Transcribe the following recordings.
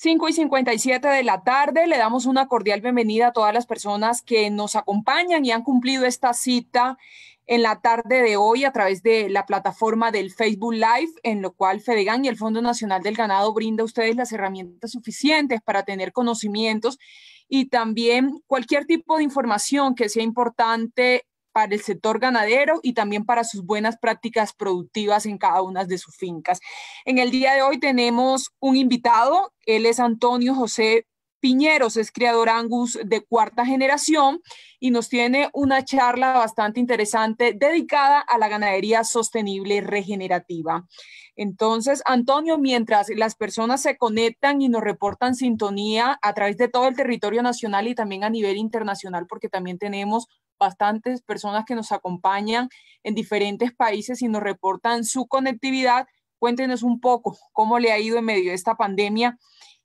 5:57 de la tarde, le damos una cordial bienvenida a todas las personas que nos acompañan y han cumplido esta cita en la tarde de hoy a través de la plataforma del Facebook Live, en lo cual Fedegan y el Fondo Nacional del Ganado brinda a ustedes las herramientas suficientes para tener conocimientos y también cualquier tipo de información que sea importante para el sector ganadero y también para sus buenas prácticas productivas en cada una de sus fincas. En el día de hoy tenemos un invitado, él es Antonio José Piñeros, es criador Angus de cuarta generación y nos tiene una charla bastante interesante dedicada a la ganadería sostenible regenerativa. Entonces, Antonio, mientras las personas se conectan y nos reportan sintonía a través de todo el territorio nacional y también a nivel internacional, porque también tenemos bastantes personas que nos acompañan en diferentes países y nos reportan su conectividad. Cuéntenos un poco cómo le ha ido en medio de esta pandemia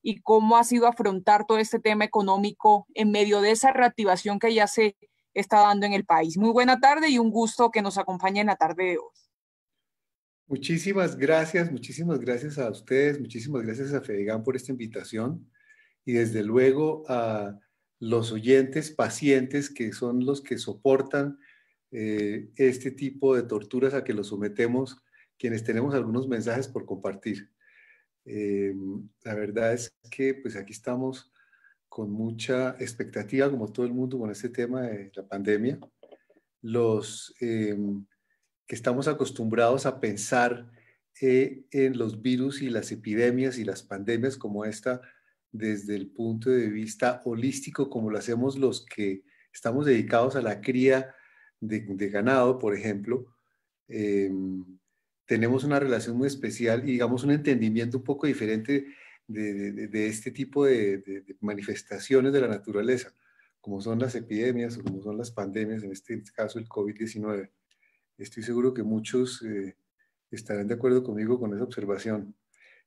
y cómo ha sido afrontar todo este tema económico en medio de esa reactivación que ya se está dando en el país. Muy buena tarde y un gusto que nos acompañe en la tarde de hoy. Muchísimas gracias a ustedes, muchísimas gracias a Fedegan por esta invitación y desde luego a los oyentes pacientes que son los que soportan este tipo de torturas a que los sometemos quienes tenemos algunos mensajes por compartir. La verdad es que pues aquí estamos con mucha expectativa, como todo el mundo, con este tema de la pandemia. Los que estamos acostumbrados a pensar en los virus y las epidemias y las pandemias como esta desde el punto de vista holístico, como lo hacemos los que estamos dedicados a la cría de ganado, por ejemplo, tenemos una relación muy especial y digamos un entendimiento un poco diferente de este tipo de manifestaciones de la naturaleza, como son las epidemias o como son las pandemias, en este caso el COVID-19. Estoy seguro que muchos estarán de acuerdo conmigo con esa observación.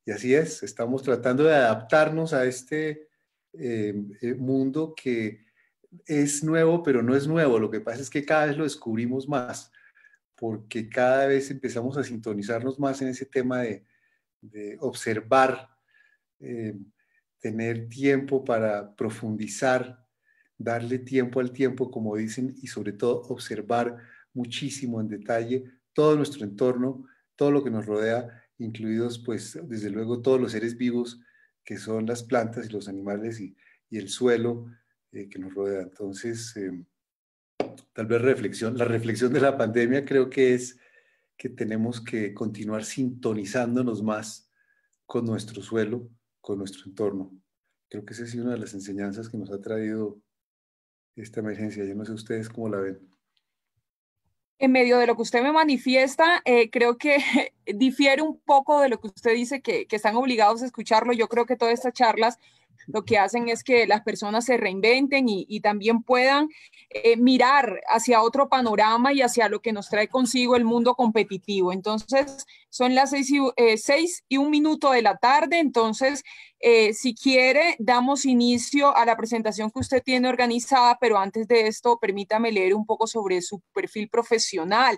Y así es, estamos tratando de adaptarnos a este mundo que es nuevo, pero no es nuevo. Lo que pasa es que cada vez lo descubrimos más, porque cada vez empezamos a sintonizarnos más en ese tema de observar, eh, tener tiempo para profundizar, darle tiempo al tiempo, como dicen, y sobre todo observar muchísimo en detalle todo nuestro entorno, todo lo que nos rodea, incluidos pues desde luego todos los seres vivos que son las plantas y los animales y el suelo que nos rodea. Entonces, tal vez la reflexión de la pandemia creo que es que tenemos que continuar sintonizándonos más con nuestro suelo, con nuestro entorno. Creo que esa ha sido una de las enseñanzas que nos ha traído esta emergencia. Yo no sé ustedes cómo la ven. En medio de lo que usted me manifiesta, creo que difiere un poco de lo que usted dice que están obligados a escucharlo. Yo creo que todas estas charlas lo que hacen es que las personas se reinventen y también puedan mirar hacia otro panorama y hacia lo que nos trae consigo el mundo competitivo. Entonces, son las 6:01 de la tarde. Entonces, si quiere, damos inicio a la presentación que usted tiene organizada, pero antes de esto, permítame leer un poco sobre su perfil profesional.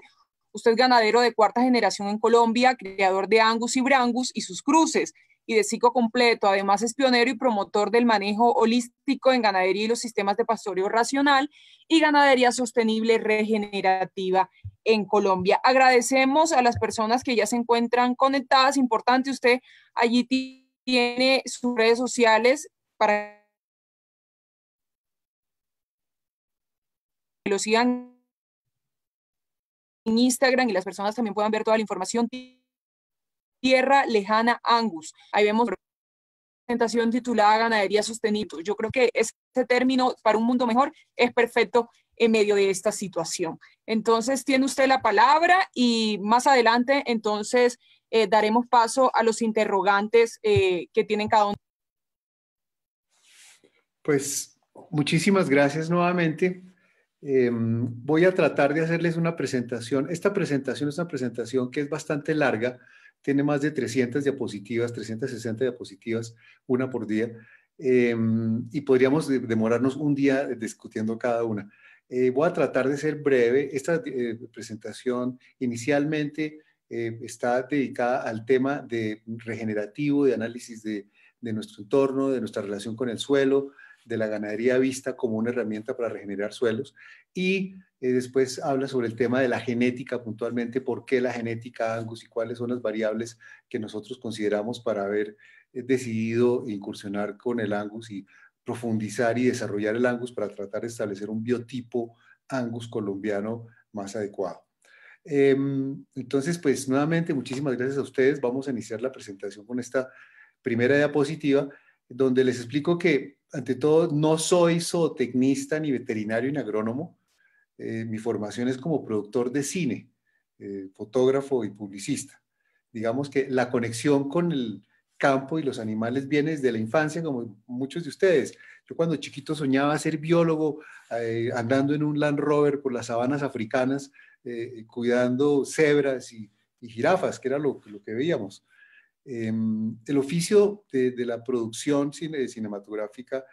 Usted es ganadero de cuarta generación en Colombia, criador de Angus y Brangus y sus cruces y de ciclo completo. Además, es pionero y promotor del manejo holístico en ganadería y los sistemas de pastoreo racional y ganadería sostenible regenerativa en Colombia. Agradecemos a las personas que ya se encuentran conectadas. Importante, usted allí tiene sus redes sociales para que lo sigan en Instagram y las personas también puedan ver toda la información. Tierra Lejana Angus. Ahí vemos presentación titulada Ganadería Sostenible. Yo creo que ese término para un mundo mejor es perfecto en medio de esta situación. Entonces, tiene usted la palabra y más adelante, entonces, daremos paso a los interrogantes que tienen cada uno. Pues muchísimas gracias nuevamente. Voy a tratar de hacerles una presentación. Esta presentación es una presentación que es bastante larga, tiene más de 300 diapositivas, 360 diapositivas, una por día, y podríamos demorarnos un día discutiendo cada una. Voy a tratar de ser breve. Esta presentación inicialmente está dedicada al tema de regenerativo, de análisis de de nuestro entorno, de nuestra relación con el suelo, de la ganadería vista como una herramienta para regenerar suelos. Y después habla sobre el tema de la genética puntualmente, por qué la genética Angus y cuáles son las variables que nosotros consideramos para haber decidido incursionar con el Angus y profundizar y desarrollar el Angus para tratar de establecer un biotipo Angus colombiano más adecuado. Entonces, pues nuevamente, muchísimas gracias a ustedes. Vamos a iniciar la presentación con esta primera diapositiva, donde les explico que, ante todo, no soy zootecnista, ni veterinario, ni agrónomo. Mi formación es como productor de cine, fotógrafo y publicista. Digamos que la conexión con el campo y los animales viene desde la infancia, como muchos de ustedes. Yo cuando chiquito soñaba ser biólogo, andando en un Land Rover por las sabanas africanas, cuidando cebras y jirafas, que era lo que veíamos. El oficio de la producción cinematográfica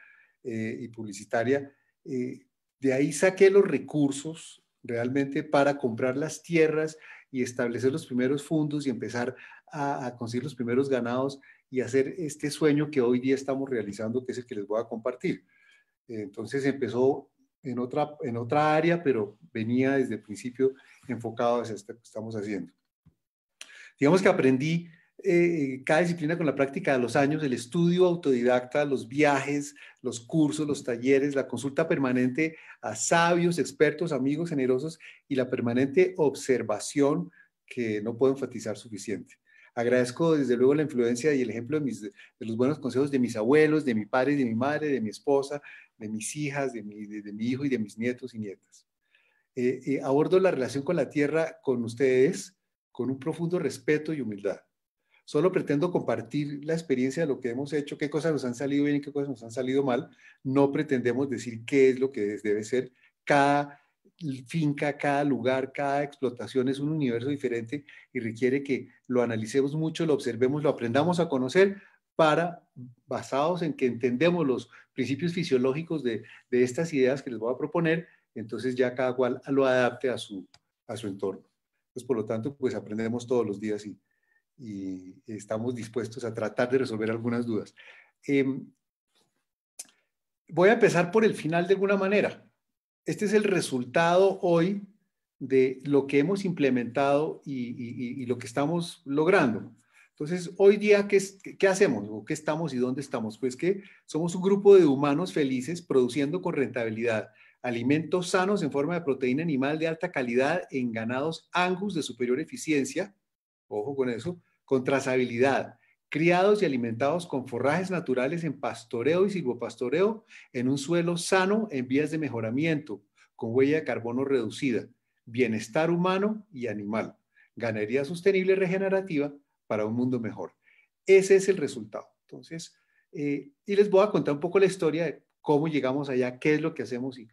y publicitaria, de ahí saqué los recursos realmente para comprar las tierras y establecer los primeros fondos y empezar a conseguir los primeros ganados y hacer este sueño que hoy día estamos realizando, que es el que les voy a compartir. Entonces empezó en otra área, pero venía desde el principio enfocado hacia esto que estamos haciendo. Digamos que aprendí cada disciplina con la práctica de los años, el estudio autodidacta, los viajes, los cursos, los talleres, la consulta permanente a sabios, expertos, amigos generosos y la permanente observación que no puedo enfatizar suficiente. Agradezco desde luego la influencia y el ejemplo de los buenos consejos de mis abuelos, de mi padre y de mi madre, de mi esposa, de mis hijas, de mi hijo y de mis nietos y nietas. Abordo la relación con la tierra con ustedes con un profundo respeto y humildad. Solo pretendo compartir la experiencia de lo que hemos hecho, qué cosas nos han salido bien y qué cosas nos han salido mal. No pretendemos decir qué es lo que debe ser. Cada finca, cada lugar, cada explotación es un universo diferente y requiere que lo analicemos mucho, lo observemos, lo aprendamos a conocer basados en que entendemos los principios fisiológicos de estas ideas que les voy a proponer, entonces ya cada cual lo adapte a su entorno. Pues por lo tanto, pues aprendemos todos los días y estamos dispuestos a tratar de resolver algunas dudas. Voy a empezar por el final de alguna manera. Este es el resultado hoy de lo que hemos implementado y lo que estamos logrando. Entonces, hoy día, ¿qué hacemos? ¿O qué estamos y dónde estamos? Pues que somos un grupo de humanos felices produciendo con rentabilidad alimentos sanos en forma de proteína animal de alta calidad en ganados Angus de superior eficiencia, ojo con eso, con trazabilidad, criados y alimentados con forrajes naturales en pastoreo y silvopastoreo en un suelo sano en vías de mejoramiento, con huella de carbono reducida, bienestar humano y animal, ganadería sostenible y regenerativa para un mundo mejor. Ese es el resultado. Entonces, y les voy a contar un poco la historia de cómo llegamos allá, qué es lo que hacemos y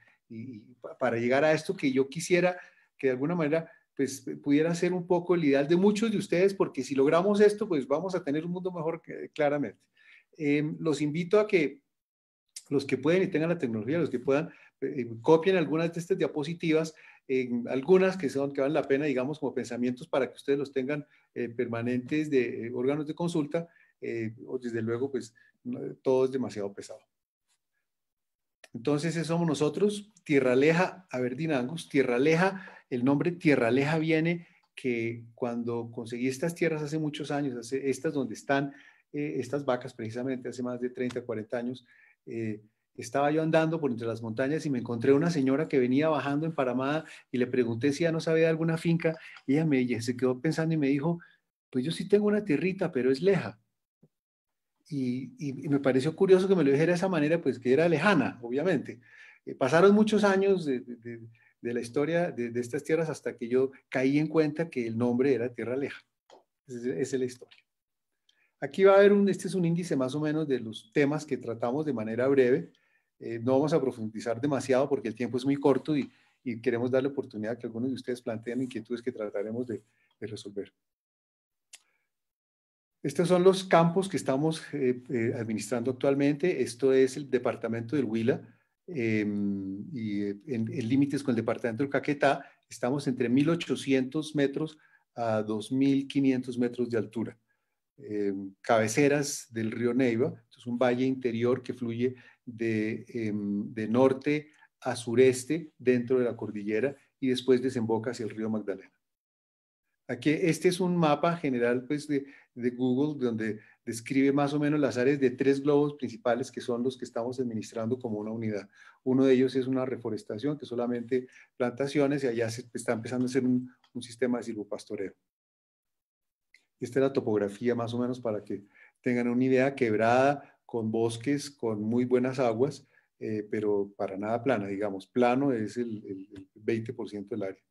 para llegar a esto que yo quisiera que de alguna manera pues pudiera ser un poco el ideal de muchos de ustedes, porque si logramos esto, pues vamos a tener un mundo mejor claramente. Los invito a que los que pueden y tengan la tecnología, los que puedan, copien algunas de estas diapositivas, algunas que valen la pena, digamos, como pensamientos para que ustedes los tengan permanentes de órganos de consulta, o desde luego, pues todo es demasiado pesado. Entonces, eso somos nosotros, Tierra Leja, Aberdeen Angus. Tierra Leja, el nombre Tierra Leja viene que cuando conseguí estas tierras hace muchos años, estas donde están estas vacas precisamente, hace más de 30, 40 años, estaba yo andando por entre las montañas y me encontré una señora que venía bajando en Paramada y le pregunté si ya no sabía de alguna finca y ella se quedó pensando y me dijo, pues yo sí tengo una tierrita, pero es leja. Y me pareció curioso que me lo dijera de esa manera, pues que era lejana, obviamente. Pasaron muchos años de la historia de estas tierras hasta que yo caí en cuenta que el nombre era Tierra Leja. Esa es la historia. Aquí va a haber este es un índice más o menos de los temas que tratamos de manera breve. No vamos a profundizar demasiado porque el tiempo es muy corto y queremos darle oportunidad a que algunos de ustedes planteen inquietudes que trataremos de resolver. Estos son los campos que estamos administrando actualmente. Esto es el departamento del Huila y en límites con el departamento del Caquetá. Estamos entre 1.800 metros a 2.500 metros de altura. cabeceras del río Neiva. Esto es un valle interior que fluye de norte a sureste dentro de la cordillera y después desemboca hacia el río Magdalena. Aquí, este es un mapa general pues, de Google donde describe más o menos las áreas de 3 globos principales que son los que estamos administrando como una unidad. Uno de ellos es una reforestación, que solamente plantaciones, y allá se está empezando a hacer un sistema de silvopastoreo. Esta es la topografía más o menos para que tengan una idea: quebrada, con bosques, con muy buenas aguas, pero para nada plana, digamos. Plano es el 20% del área.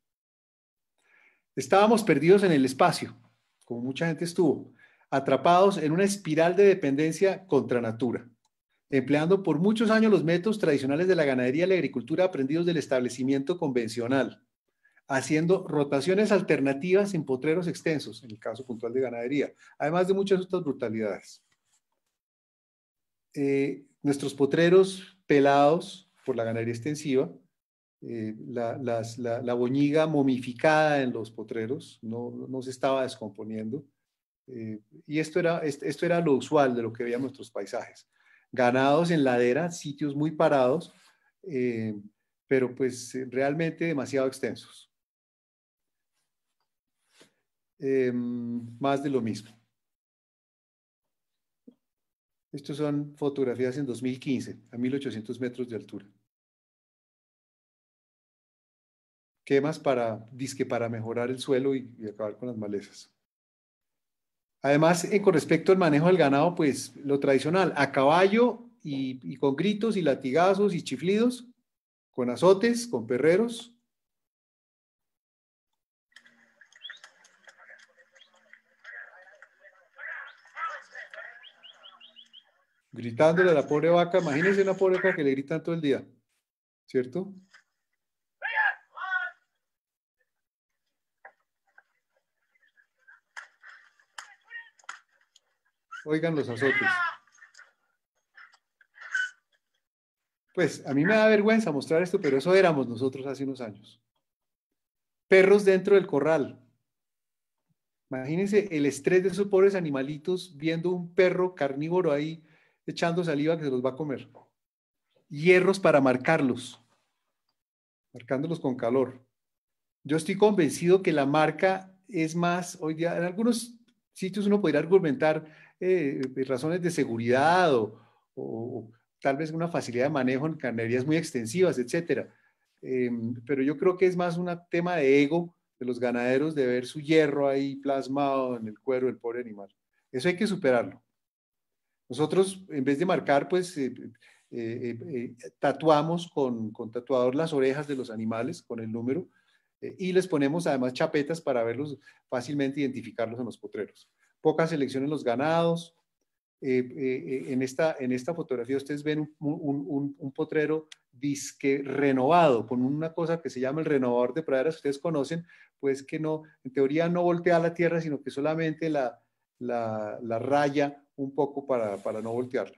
Estábamos perdidos en el espacio, como mucha gente estuvo, atrapados en una espiral de dependencia contra natura, empleando por muchos años los métodos tradicionales de la ganadería y la agricultura aprendidos del establecimiento convencional, haciendo rotaciones alternativas en potreros extensos, en el caso puntual de ganadería, además de muchas otras brutalidades. Nuestros potreros pelados por la ganadería extensiva, la boñiga momificada en los potreros, no se estaba descomponiendo, y esto era lo usual de lo que veían nuestros paisajes. Ganados en ladera, sitios muy parados, pero pues realmente demasiado extensos. Más de lo mismo. Estas son fotografías en 2015, a 1800 metros de altura. Quemas para mejorar el suelo y acabar con las malezas. Además, con respecto al manejo del ganado, pues lo tradicional, a caballo y con gritos y latigazos y chiflidos, con azotes, con perreros. Gritándole a la pobre vaca. Imagínense una pobre vaca que le gritan todo el día, ¿cierto? Oigan los azotes. Pues a mí me da vergüenza mostrar esto, pero eso éramos nosotros hace unos años. Perros dentro del corral. Imagínense el estrés de esos pobres animalitos viendo un perro carnívoro ahí echando saliva que se los va a comer. Hierros para marcarlos, marcándolos con calor. Yo estoy convencido que la marca es más, hoy día en algunos sitios uno podría argumentar razones de seguridad o tal vez una facilidad de manejo en ganaderías muy extensivas, etcétera. Pero yo creo que es más un tema de ego de los ganaderos de ver su hierro ahí plasmado en el cuero del pobre animal. Eso hay que superarlo. Nosotros, en vez de marcar, pues tatuamos con tatuador las orejas de los animales con el número y les ponemos además chapetas para verlos fácilmente, identificarlos en los potreros. Poca selección en los ganados. En esta fotografía ustedes ven un potrero disque renovado, con una cosa que se llama el renovador de praderas, que ustedes conocen, pues que no, en teoría no voltea la tierra, sino que solamente la raya un poco para no voltearla.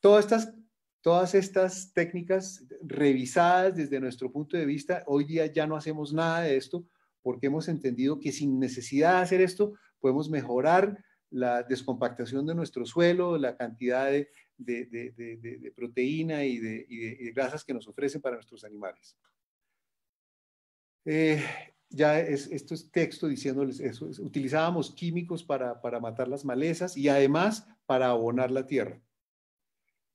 Todas estas técnicas revisadas desde nuestro punto de vista, hoy día ya no hacemos nada de esto porque hemos entendido que sin necesidad de hacer esto podemos mejorar la descompactación de nuestro suelo, la cantidad de proteína y de grasas que nos ofrecen para nuestros animales. Esto es texto diciéndoles eso. Utilizábamos químicos para matar las malezas y además para abonar la tierra.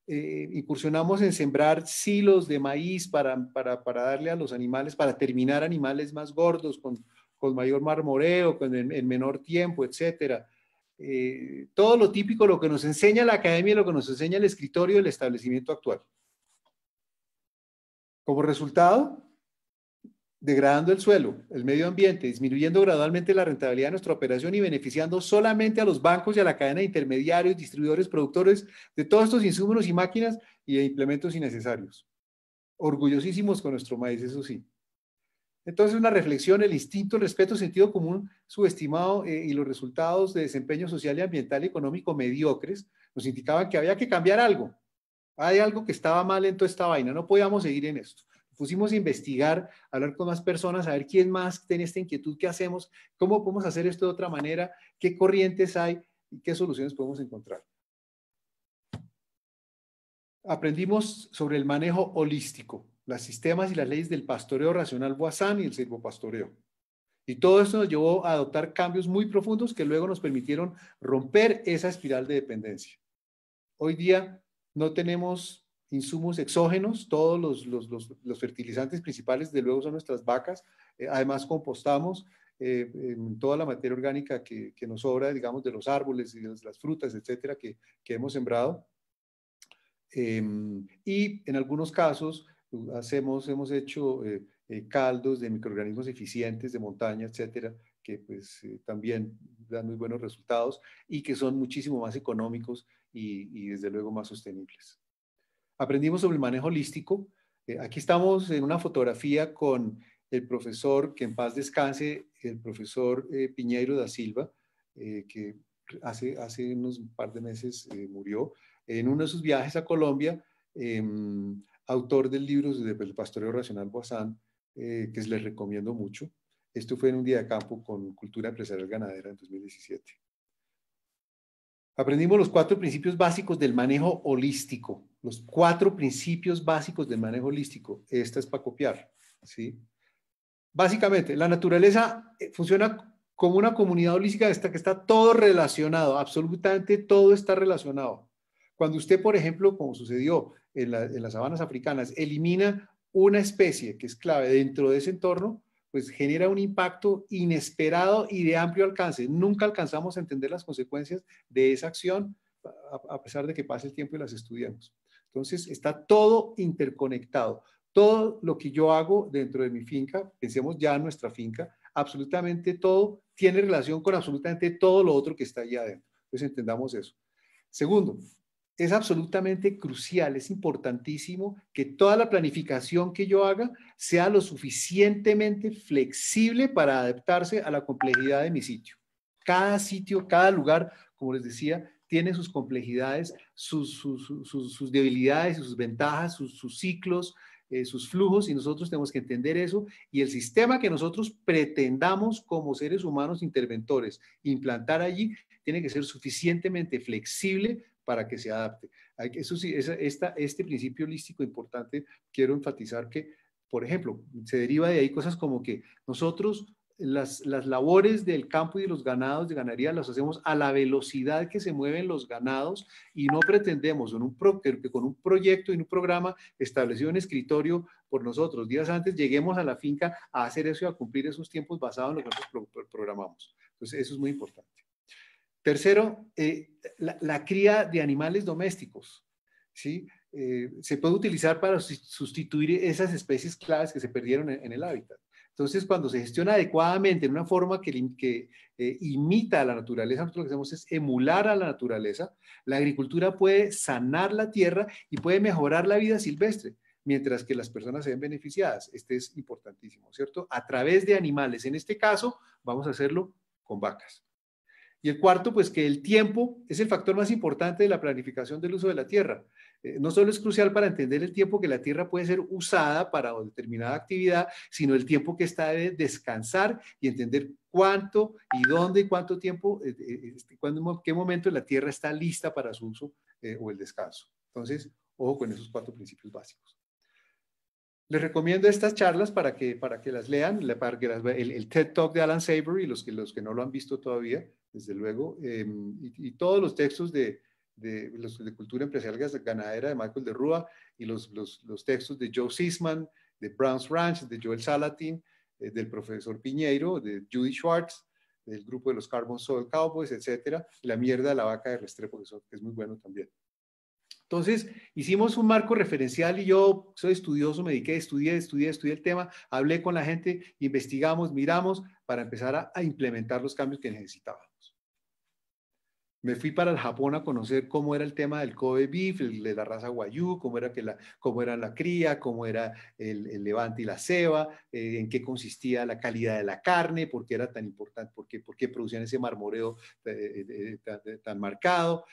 Incursionamos en sembrar silos de maíz para darle a los animales, para terminar animales más gordos, con mayor marmoreo, en menor tiempo, etcétera. Todo lo típico, lo que nos enseña la academia y lo que nos enseña el escritorio del establecimiento actual. Como resultado, degradando el suelo, el medio ambiente, disminuyendo gradualmente la rentabilidad de nuestra operación y beneficiando solamente a los bancos y a la cadena de intermediarios, distribuidores, productores de todos estos insumos y máquinas y de implementos innecesarios. Orgullosísimos con nuestro maíz, eso sí. Entonces, una reflexión: el instinto, el respeto, el sentido común subestimado y los resultados de desempeño social y ambiental y económico mediocres nos indicaban que había que cambiar algo. Hay algo que estaba mal en toda esta vaina, no podíamos seguir en esto. Pusimos a investigar, a hablar con más personas, a ver quién más tiene esta inquietud, qué hacemos, cómo podemos hacer esto de otra manera, qué corrientes hay. y qué soluciones podemos encontrar. Aprendimos sobre el manejo holístico, los sistemas y las leyes del pastoreo racional Boissin y el silvopastoreo. Y todo esto nos llevó a adoptar cambios muy profundos que luego nos permitieron romper esa espiral de dependencia. Hoy día no tenemos insumos exógenos, todos los fertilizantes principales de luego son nuestras vacas, además compostamos toda la materia orgánica que nos sobra, digamos, de los árboles y de las frutas, etcétera, que hemos sembrado. Y en algunos casos hemos hecho caldos de microorganismos eficientes de montaña, etcétera, que pues también dan muy buenos resultados y que son muchísimo más económicos y desde luego más sostenibles. Aprendimos sobre el manejo holístico. Aquí estamos en una fotografía con el profesor, que en paz descanse, el profesor Piñeiro da Silva, que hace unos par de meses murió en uno de sus viajes a Colombia, autor del libro del pastoreo racional Boissin, que les recomiendo mucho. Esto fue en un día de campo con Cultura Empresarial Ganadera en 2017. Aprendimos los 4 principios básicos del manejo holístico. Los 4 principios básicos del manejo holístico. Esta es para copiar, ¿sí? Básicamente, la naturaleza funciona como una comunidad holística que está todo relacionado, absolutamente todo está relacionado. Cuando usted, por ejemplo, como sucedió en las sabanas africanas, elimina una especie que es clave dentro de ese entorno, pues genera un impacto inesperado y de amplio alcance. Nunca alcanzamos a entender las consecuencias de esa acción, a pesar de que pase el tiempo y las estudiamos. Entonces, está todo interconectado. Todo lo que yo hago dentro de mi finca, pensemos ya en nuestra finca, absolutamente todo tiene relación con absolutamente todo lo otro que está allá adentro. Entonces, entendamos eso. Segundo, es absolutamente crucial, es importantísimo que toda la planificación que yo haga sea lo suficientemente flexible para adaptarse a la complejidad de mi sitio. Cada sitio, cada lugar, como les decía, tiene sus complejidades, sus debilidades, sus ventajas, sus ciclos, sus flujos, y nosotros tenemos que entender eso, y el sistema que nosotros pretendamos como seres humanos interventores implantar allí tiene que ser suficientemente flexible para que se adapte. Eso sí, este principio holístico importante, quiero enfatizar que, por ejemplo, se deriva de ahí cosas como que nosotros las labores del campo y de los ganados de ganadería las hacemos a la velocidad que se mueven los ganados y no pretendemos que con un proyecto y un programa establecido en escritorio por nosotros días antes lleguemos a la finca a hacer eso y a cumplir esos tiempos basados en lo que nosotros programamos. Entonces, eso es muy importante. Tercero, la cría de animales domésticos, ¿sí? Se puede utilizar para sustituir esas especies claves que se perdieron en el hábitat. Entonces, cuando se gestiona adecuadamente en una forma que imita a la naturaleza, nosotros lo que hacemos es emular a la naturaleza, la agricultura puede sanar la tierra y puede mejorar la vida silvestre, mientras que las personas se ven beneficiadas. Este es importantísimo, ¿cierto? A través de animales. En este caso, vamos a hacerlo con vacas. Y el cuarto, pues que el tiempo es el factor más importante de la planificación del uso de la tierra. No solo es crucial para entender el tiempo que la tierra puede ser usada para determinada actividad, sino el tiempo que está de descansar y entender cuánto y dónde y cuánto tiempo, qué momento la tierra está lista para su uso o el descanso. Entonces, ojo con esos 4 principios básicos. Les recomiendo estas charlas para que las lean, el TED Talk de Alan Savory, los que no lo han visto todavía, desde luego, y todos los textos de Cultura Empresarial Ganadera de Michael de Rúa y los textos de Joe Sisman, de Brown's Ranch, de Joel Salatin, del profesor Piñeiro, de Judy Schwartz, del grupo de los Carbon Soil Cowboys, etcétera, y La mierda de la vaca de Restrepo, que es muy bueno también. Entonces, hicimos un marco referencial y yo soy estudioso, me dediqué, estudié el tema, hablé con la gente, investigamos, miramos para empezar a implementar los cambios que necesitábamos. Me fui para el Japón a conocer cómo era el tema del Kobe beef, de la raza Wagyu, cómo era la cría, cómo era el levante y la ceba, en qué consistía la calidad de la carne, por qué era tan importante, por qué producían ese marmoreo tan marcado,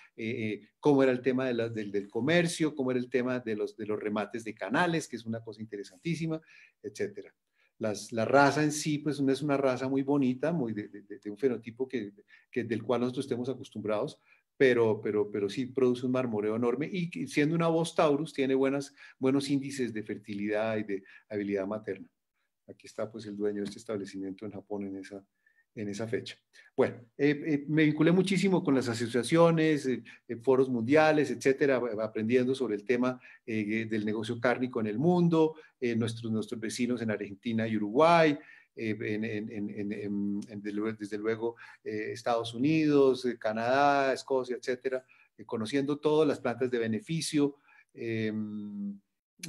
cómo era el tema del comercio, cómo era el tema de los remates de canales, que es una cosa interesantísima, etcétera. La raza en sí, pues no es una raza muy bonita, muy de un fenotipo del cual nosotros estemos acostumbrados, pero sí produce un marmoreo enorme y siendo una Bos taurus tiene buenos índices de fertilidad y de habilidad materna. Aquí está pues el dueño de este establecimiento en Japón en esa fecha. Bueno, me vinculé muchísimo con las asociaciones, foros mundiales, etcétera, aprendiendo sobre el tema del negocio cárnico en el mundo, nuestros vecinos en Argentina y Uruguay, desde luego Estados Unidos, Canadá, Escocia, etcétera, conociendo todas las plantas de beneficio,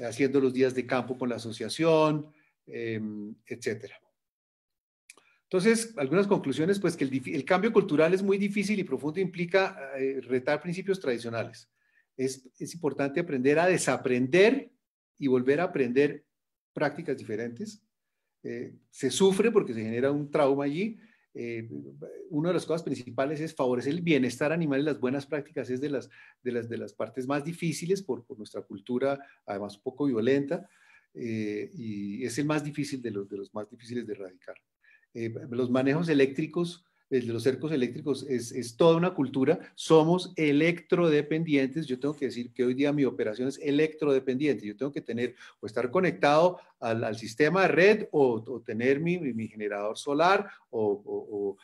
haciendo los días de campo con la asociación, etcétera. Entonces, algunas conclusiones, pues que el cambio cultural es muy difícil y profundo, implica retar principios tradicionales. Es importante aprender a desaprender y volver a aprender prácticas diferentes. Se sufre porque se genera un trauma allí. Una de las cosas principales es favorecer el bienestar animal y las buenas prácticas es de las partes más difíciles por nuestra cultura, además un poco violenta, y es el más difícil de los más difíciles de erradicar. Los manejos eléctricos, de los cercos eléctricos, es toda una cultura. Somos electrodependientes. Yo tengo que decir que hoy día mi operación es electrodependiente. Yo tengo que tener o estar conectado al sistema de red o tener mi generador solar o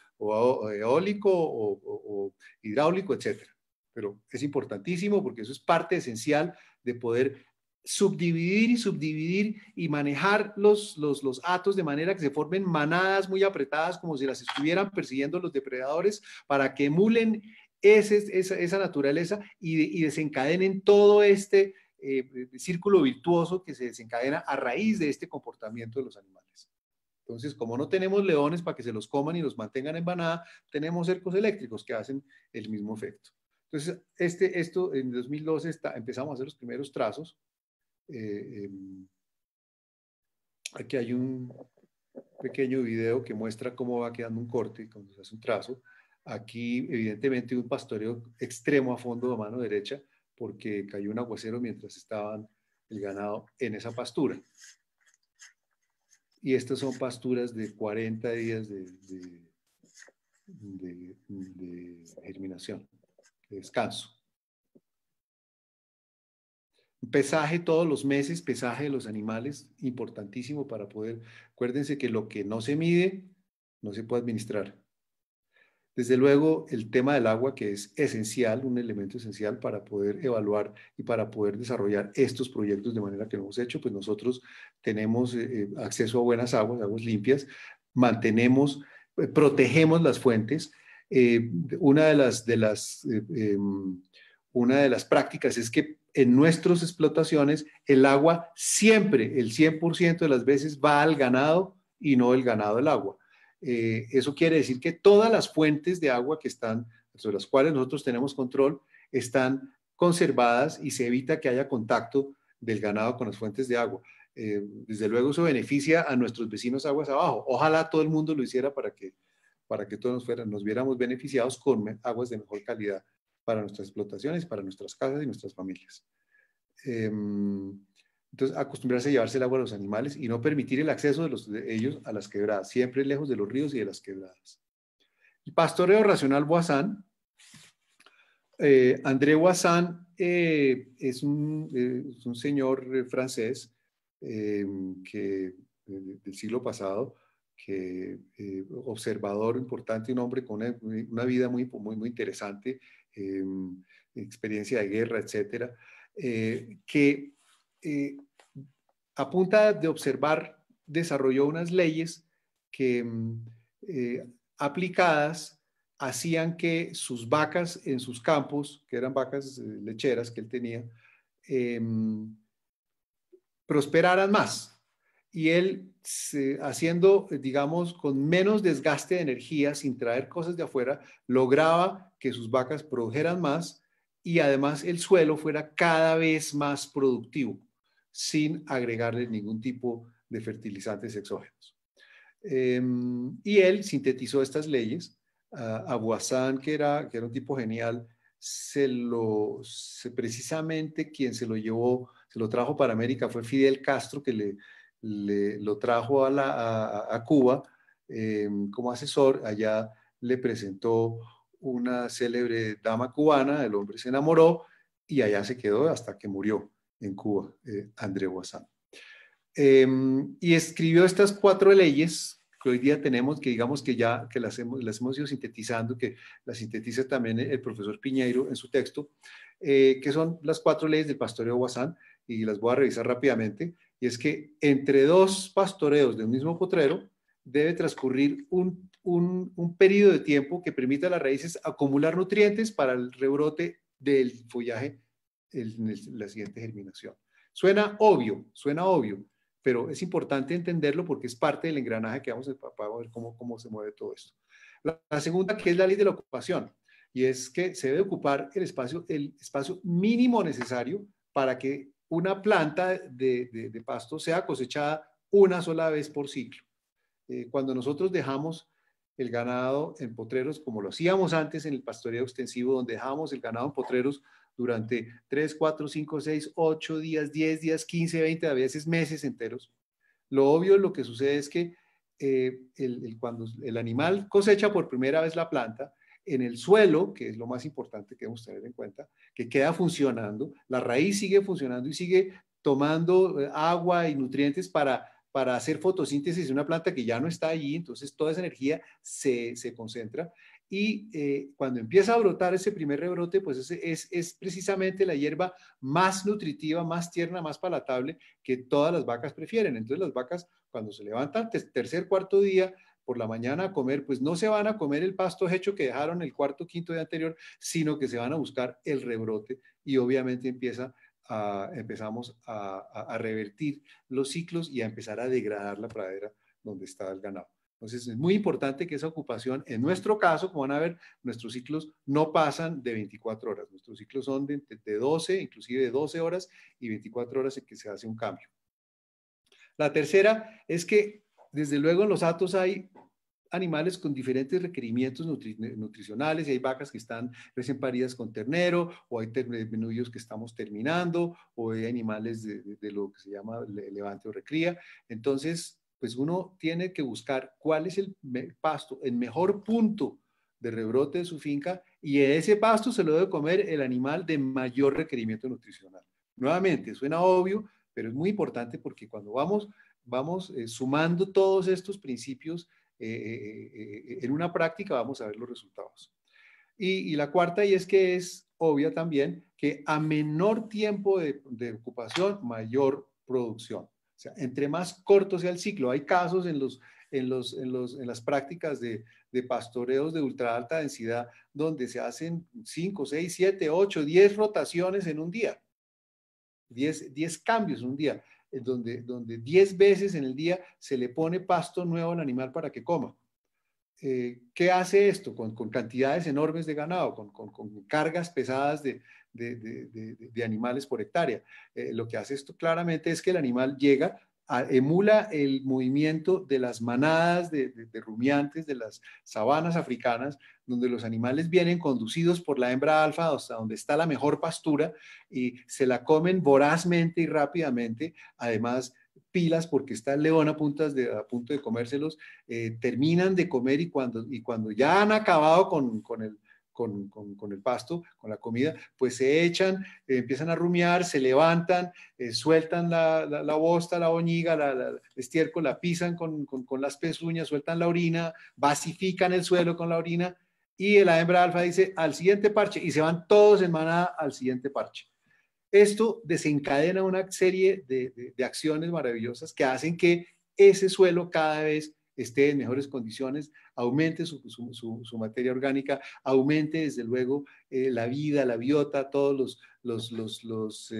eólico o hidráulico, etcétera. Pero es importantísimo porque eso es parte esencial de poder subdividir y manejar los atos de manera que se formen manadas muy apretadas como si las estuvieran persiguiendo los depredadores para que emulen esa naturaleza y desencadenen todo este círculo virtuoso que se desencadena a raíz de este comportamiento de los animales. Entonces, como no tenemos leones para que se los coman y los mantengan en manada, tenemos cercos eléctricos que hacen el mismo efecto. Entonces, esto en 2012 empezamos a hacer los primeros trazos. Aquí hay un pequeño video que muestra cómo va quedando un corte cuando se hace un trazo. Aquí, evidentemente, un pastoreo extremo a fondo de mano derecha porque cayó un aguacero mientras estaban el ganado en esa pastura. Y estas son pasturas de 40 días de germinación, de descanso. Pesaje todos los meses, pesaje de los animales, importantísimo para poder, acuérdense que lo que no se mide, no se puede administrar. Desde luego, el tema del agua, que es esencial, un elemento esencial para poder evaluar y para poder desarrollar estos proyectos de manera que lo hemos hecho, pues nosotros tenemos acceso a buenas aguas limpias, mantenemos, protegemos las fuentes. Una de las prácticas es que en nuestras explotaciones el agua siempre, el 100% de las veces va al ganado y no el ganado al agua. Eso quiere decir que todas las fuentes de agua que están, sobre las cuales nosotros tenemos control, están conservadas y se evita que haya contacto del ganado con las fuentes de agua. Desde luego eso beneficia a nuestros vecinos aguas abajo. Ojalá todo el mundo lo hiciera para que todos nos viéramos beneficiados con aguas de mejor calidad para nuestras explotaciones, para nuestras casas y nuestras familias. Entonces, acostumbrarse a llevarse el agua a los animales y no permitir el acceso de ellos a las quebradas, siempre lejos de los ríos y de las quebradas. El pastoreo racional Voisin. André Voisin es un señor francés del siglo pasado, observador importante, un hombre con una vida muy interesante, experiencia de guerra, etcétera, que a punta de observar desarrolló unas leyes que aplicadas hacían que sus vacas en sus campos, que eran vacas lecheras que él tenía, prosperaran más. Y él, haciendo, digamos, con menos desgaste de energía, sin traer cosas de afuera, lograba que sus vacas produjeran más y además el suelo fuera cada vez más productivo, sin agregarle ningún tipo de fertilizantes exógenos. Y él sintetizó estas leyes. A Voisin, que era un tipo genial, precisamente quien se lo trajo para América fue Fidel Castro, que lo trajo a Cuba como asesor. Allá le presentó una célebre dama cubana, el hombre se enamoró y allá se quedó hasta que murió en Cuba, André Bazin. Y escribió estas 4 leyes que hoy día tenemos, que digamos que ya que las hemos ido sintetizando, que las sintetiza también el profesor Piñeiro en su texto, que son las 4 leyes del pastoreo Bazin, y las voy a revisar rápidamente. Y es que entre 2 pastoreos de un mismo potrero debe transcurrir un periodo de tiempo que permita a las raíces acumular nutrientes para el rebrote del follaje en la siguiente germinación. Suena obvio, pero es importante entenderlo porque es parte del engranaje que vamos a ver cómo se mueve todo esto. La segunda, que es la ley de la ocupación, y es que se debe ocupar el espacio mínimo necesario para que una planta de pasto sea cosechada una sola vez por ciclo. Cuando nosotros dejamos el ganado en potreros, como lo hacíamos antes en el pastoreo extensivo, donde dejábamos el ganado en potreros durante 3, 4, 5, 6, 8 días, 10 días, 15, 20, a veces meses enteros. Lo obvio, lo que sucede es que cuando el animal cosecha por primera vez la planta, en el suelo, que es lo más importante que debemos tener en cuenta, que queda funcionando, la raíz sigue funcionando y sigue tomando agua y nutrientes para hacer fotosíntesis de una planta que ya no está allí. Entonces toda esa energía se concentra y cuando empieza a brotar ese primer rebrote, pues es precisamente la hierba más nutritiva, más tierna, más palatable que todas las vacas prefieren. Entonces las vacas, cuando se levantan tercer, cuarto día por la mañana a comer, pues no se van a comer el pasto hecho que dejaron el cuarto, quinto día anterior, sino que se van a buscar el rebrote y obviamente empezamos a revertir los ciclos y a empezar a degradar la pradera donde está el ganado. Entonces es muy importante que esa ocupación, en nuestro caso, como van a ver, nuestros ciclos no pasan de 24 horas. Nuestros ciclos son de 12, inclusive de 12 horas y 24 horas en que se hace un cambio. La tercera es que, desde luego, en los hatos hay animales con diferentes requerimientos nutricionales, y hay vacas que están recién paridas con ternero, o hay menudillos que estamos terminando, o hay animales de lo que se llama levante o recría. Entonces, pues uno tiene que buscar cuál es el pasto, el mejor punto de rebrote de su finca, y ese pasto se lo debe comer el animal de mayor requerimiento nutricional. Nuevamente, suena obvio, pero es muy importante porque cuando vamos sumando todos estos principios en una práctica, vamos a ver los resultados. Y la cuarta, y es que es obvia también, que a menor tiempo de ocupación, mayor producción. O sea, entre más corto sea el ciclo. Hay casos en las prácticas de pastoreos de ultra alta densidad donde se hacen 5, 6, 7, 8, 10 rotaciones en un día. 10 cambios en un día, donde 10 veces en el día se le pone pasto nuevo al animal para que coma. ¿Qué hace esto? Con cantidades enormes de ganado, con cargas pesadas de animales por hectárea. Lo que hace esto claramente es que el animal llega, emula el movimiento de las manadas de rumiantes de las sabanas africanas, donde los animales vienen conducidos por la hembra alfa hasta donde está la mejor pastura y se la comen vorazmente y rápidamente. Además, pilas porque está el león a punto de comérselos, terminan de comer y cuando ya han acabado con el pasto, con la comida, pues se echan, empiezan a rumiar, se levantan, sueltan la bosta, la boñiga, el estiércol, la pisan con las pezuñas, sueltan la orina, basifican el suelo con la orina y la hembra alfa dice al siguiente parche y se van todos en manada al siguiente parche. Esto desencadena una serie de acciones maravillosas que hacen que ese suelo cada vez esté en mejores condiciones, aumente su materia orgánica, aumente desde luego la vida, la biota, todos los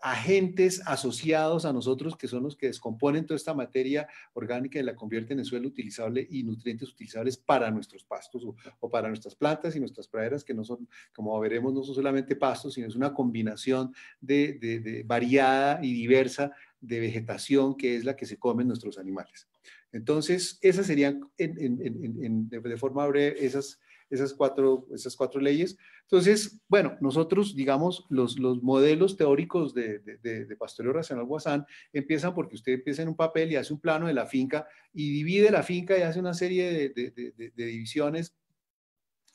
agentes asociados a nosotros que son los que descomponen toda esta materia orgánica y la convierten en suelo utilizable y nutrientes utilizables para nuestros pastos o para nuestras plantas y nuestras praderas, que no son, como veremos, no son solamente pastos, sino es una combinación de variada y diversa de vegetación que es la que se comen nuestros animales. Entonces, esas serían de forma breve esas esas cuatro leyes. Entonces, bueno, nosotros, digamos, los modelos teóricos de pastoreo racional Guasan empiezan porque usted empieza en un papel y hace un plano de la finca y divide la finca y hace una serie de divisiones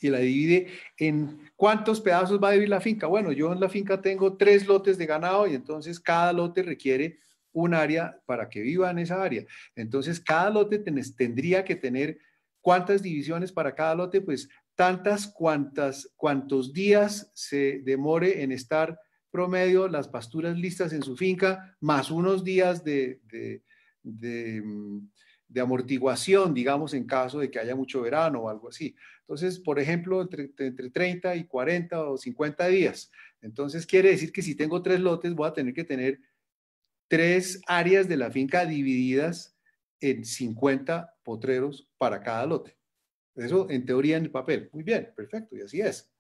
y la divide en cuántos pedazos va a dividir la finca. Bueno, yo en la finca tengo 3 lotes de ganado y entonces cada lote requiere un área para que viva en esa área. Entonces, cada lote tendría que tener ¿cuántas divisiones para cada lote? Pues cuantos días se demore en estar promedio las pasturas listas en su finca, más unos días de amortiguación, digamos, en caso de que haya mucho verano o algo así. Entonces, por ejemplo, entre 30 y 40 o 50 días. Entonces, quiere decir que si tengo 3 lotes, voy a tener que tener 3 áreas de la finca divididas en 50 potreros para cada lote. Eso en teoría en el papel. Muy bien, perfecto, y así es.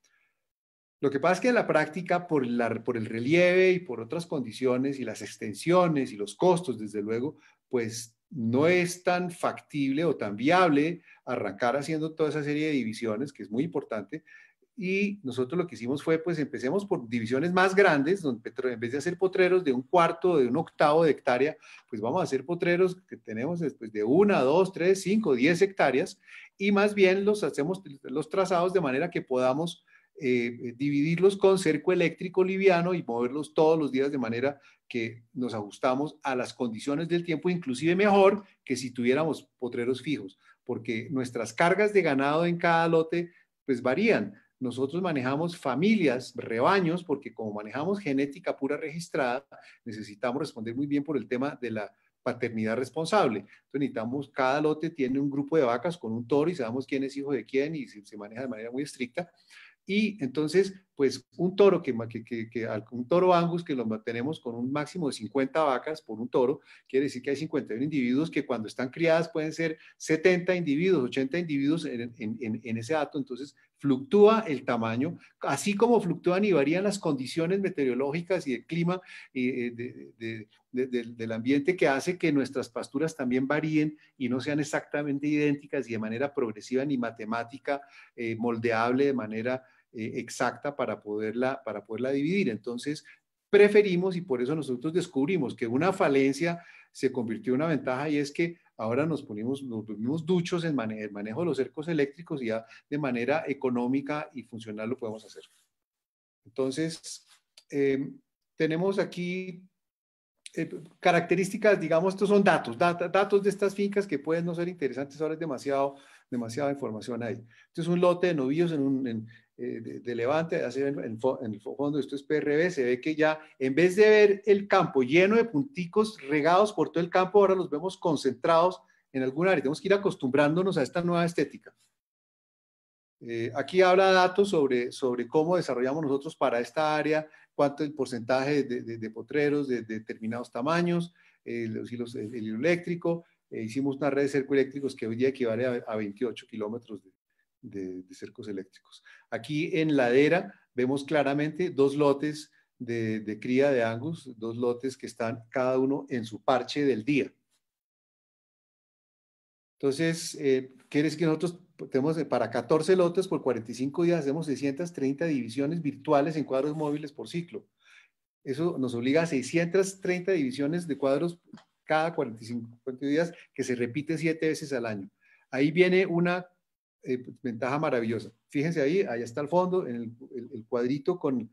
Lo que pasa es que en la práctica, por el relieve y por otras condiciones y las extensiones y los costos, desde luego, pues no es tan factible o tan viable arrancar haciendo toda esa serie de divisiones, que es muy importante. Y nosotros lo que hicimos fue, pues empecemos por divisiones más grandes, donde en vez de hacer potreros de 1/4, de 1/8 de hectárea, pues vamos a hacer potreros que tenemos después de 1, 2, 3, 5, 10 hectáreas, y más bien hacemos los trazados de manera que podamos dividirlos con cerco eléctrico liviano y moverlos todos los días de manera que nos ajustamos a las condiciones del tiempo, inclusive mejor que si tuviéramos potreros fijos, porque nuestras cargas de ganado en cada lote pues varían. Nosotros manejamos familias, rebaños, porque como manejamos genética pura registrada, necesitamos responder muy bien por el tema de la paternidad responsable. Entonces necesitamos, cada lote tiene un grupo de vacas con un toro y sabemos quién es hijo de quién y se maneja de manera muy estricta. Y entonces, pues un toro un toro Angus que lo mantenemos con un máximo de 50 vacas por un toro, quiere decir que hay 51 individuos que cuando están criadas pueden ser 70 individuos, 80 individuos en ese dato. Entonces fluctúa el tamaño, así como fluctúan y varían las condiciones meteorológicas y el clima del ambiente, que hace que nuestras pasturas también varíen y no sean exactamente idénticas y de manera progresiva ni matemática, moldeable de manera exacta para poderla dividir. Entonces, preferimos, y por eso nosotros descubrimos que una falencia se convirtió en una ventaja, y es que ahora nos volvimos duchos en el manejo de los cercos eléctricos, y ya de manera económica y funcional lo podemos hacer. Entonces, tenemos aquí características, digamos, estos son datos de estas fincas que pueden no ser interesantes, ahora es demasiada información ahí. Entonces, un lote de novillos de levante, en el fondo, esto es PRB, se ve que ya en vez de ver el campo lleno de punticos regados por todo el campo, ahora los vemos concentrados en algún área. Tenemos que ir acostumbrándonos a esta nueva estética. Aquí habla datos sobre cómo desarrollamos nosotros para esta área, cuánto el porcentaje de potreros de determinados tamaños, el hilo eléctrico. Hicimos una red de cercos eléctricos que hoy día equivale a 28 kilómetros de cercos eléctricos. Aquí en ladera vemos claramente 2 lotes de cría de Angus, 2 lotes que están cada uno en su parche del día. Entonces, quiere decir que nosotros tenemos para 14 lotes por 45 días, hacemos 630 divisiones virtuales en cuadros móviles por ciclo. Eso nos obliga a 630 divisiones de cuadros cada 45 días, que se repite 7 veces al año. Ahí viene una ventaja maravillosa. Fíjense ahí, allá está el fondo, en el cuadrito con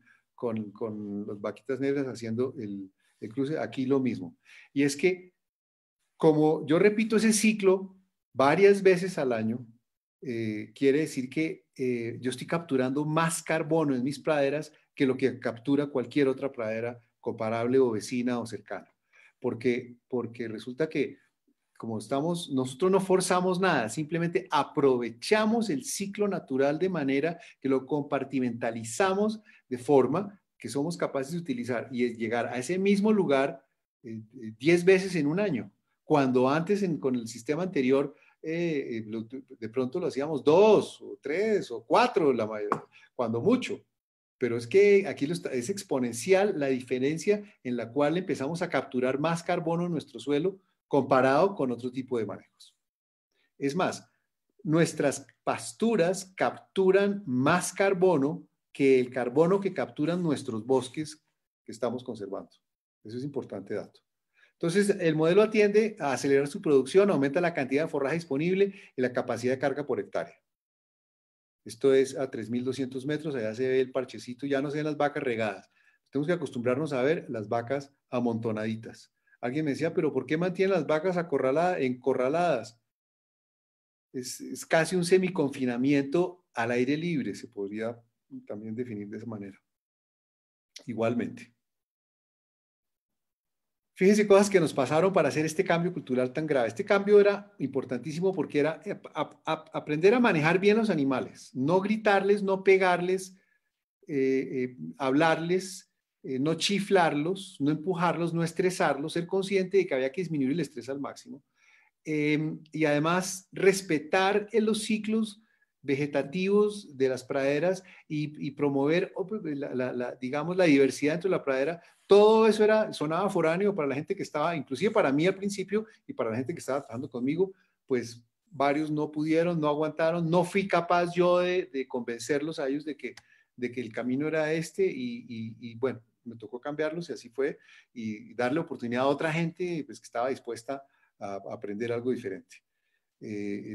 las vaquitas negras haciendo el cruce, aquí lo mismo. Y es que, como yo repito ese ciclo varias veces al año, quiere decir que yo estoy capturando más carbono en mis praderas que lo que captura cualquier otra pradera comparable o vecina o cercana. Porque resulta que nosotros no forzamos nada, simplemente aprovechamos el ciclo natural de manera que lo compartimentalizamos de forma que somos capaces de utilizar y llegar a ese mismo lugar 10 veces en un año, cuando antes con el sistema anterior de pronto lo hacíamos 2 o 3 o 4, cuando mucho. Pero es que aquí es exponencial la diferencia en la cual empezamos a capturar más carbono en nuestro suelo comparado con otro tipo de manejos. Es más, nuestras pasturas capturan más carbono que el carbono que capturan nuestros bosques que estamos conservando. Eso es importante dato. Entonces, el modelo atiende a acelerar su producción, aumenta la cantidad de forraje disponible y la capacidad de carga por hectárea. Esto es a 3.200 metros, allá se ve el parchecito, ya no se ven las vacas regadas. Tenemos que acostumbrarnos a ver las vacas amontonaditas. Alguien me decía, pero ¿por qué mantienen las vacas encorraladas? Es casi un semiconfinamiento al aire libre, se podría también definir de esa manera. Igualmente. Fíjense cosas que nos pasaron para hacer este cambio cultural tan grave. Este cambio era importantísimo porque era aprender a manejar bien los animales, no gritarles, no pegarles, hablarles, no chiflarlos, no empujarlos, no estresarlos, ser consciente de que había que disminuir el estrés al máximo. Y además respetar en los ciclos vegetativos de las praderas y promover, digamos, la diversidad dentro de la pradera. Todo eso sonaba foráneo para la gente que estaba, inclusive para mí al principio y para la gente que estaba trabajando conmigo, pues varios no pudieron, no aguantaron, no fui capaz yo de convencerlos a ellos de que el camino era este y bueno, me tocó cambiarlos y así fue y darle oportunidad a otra gente pues, que estaba dispuesta a aprender algo diferente.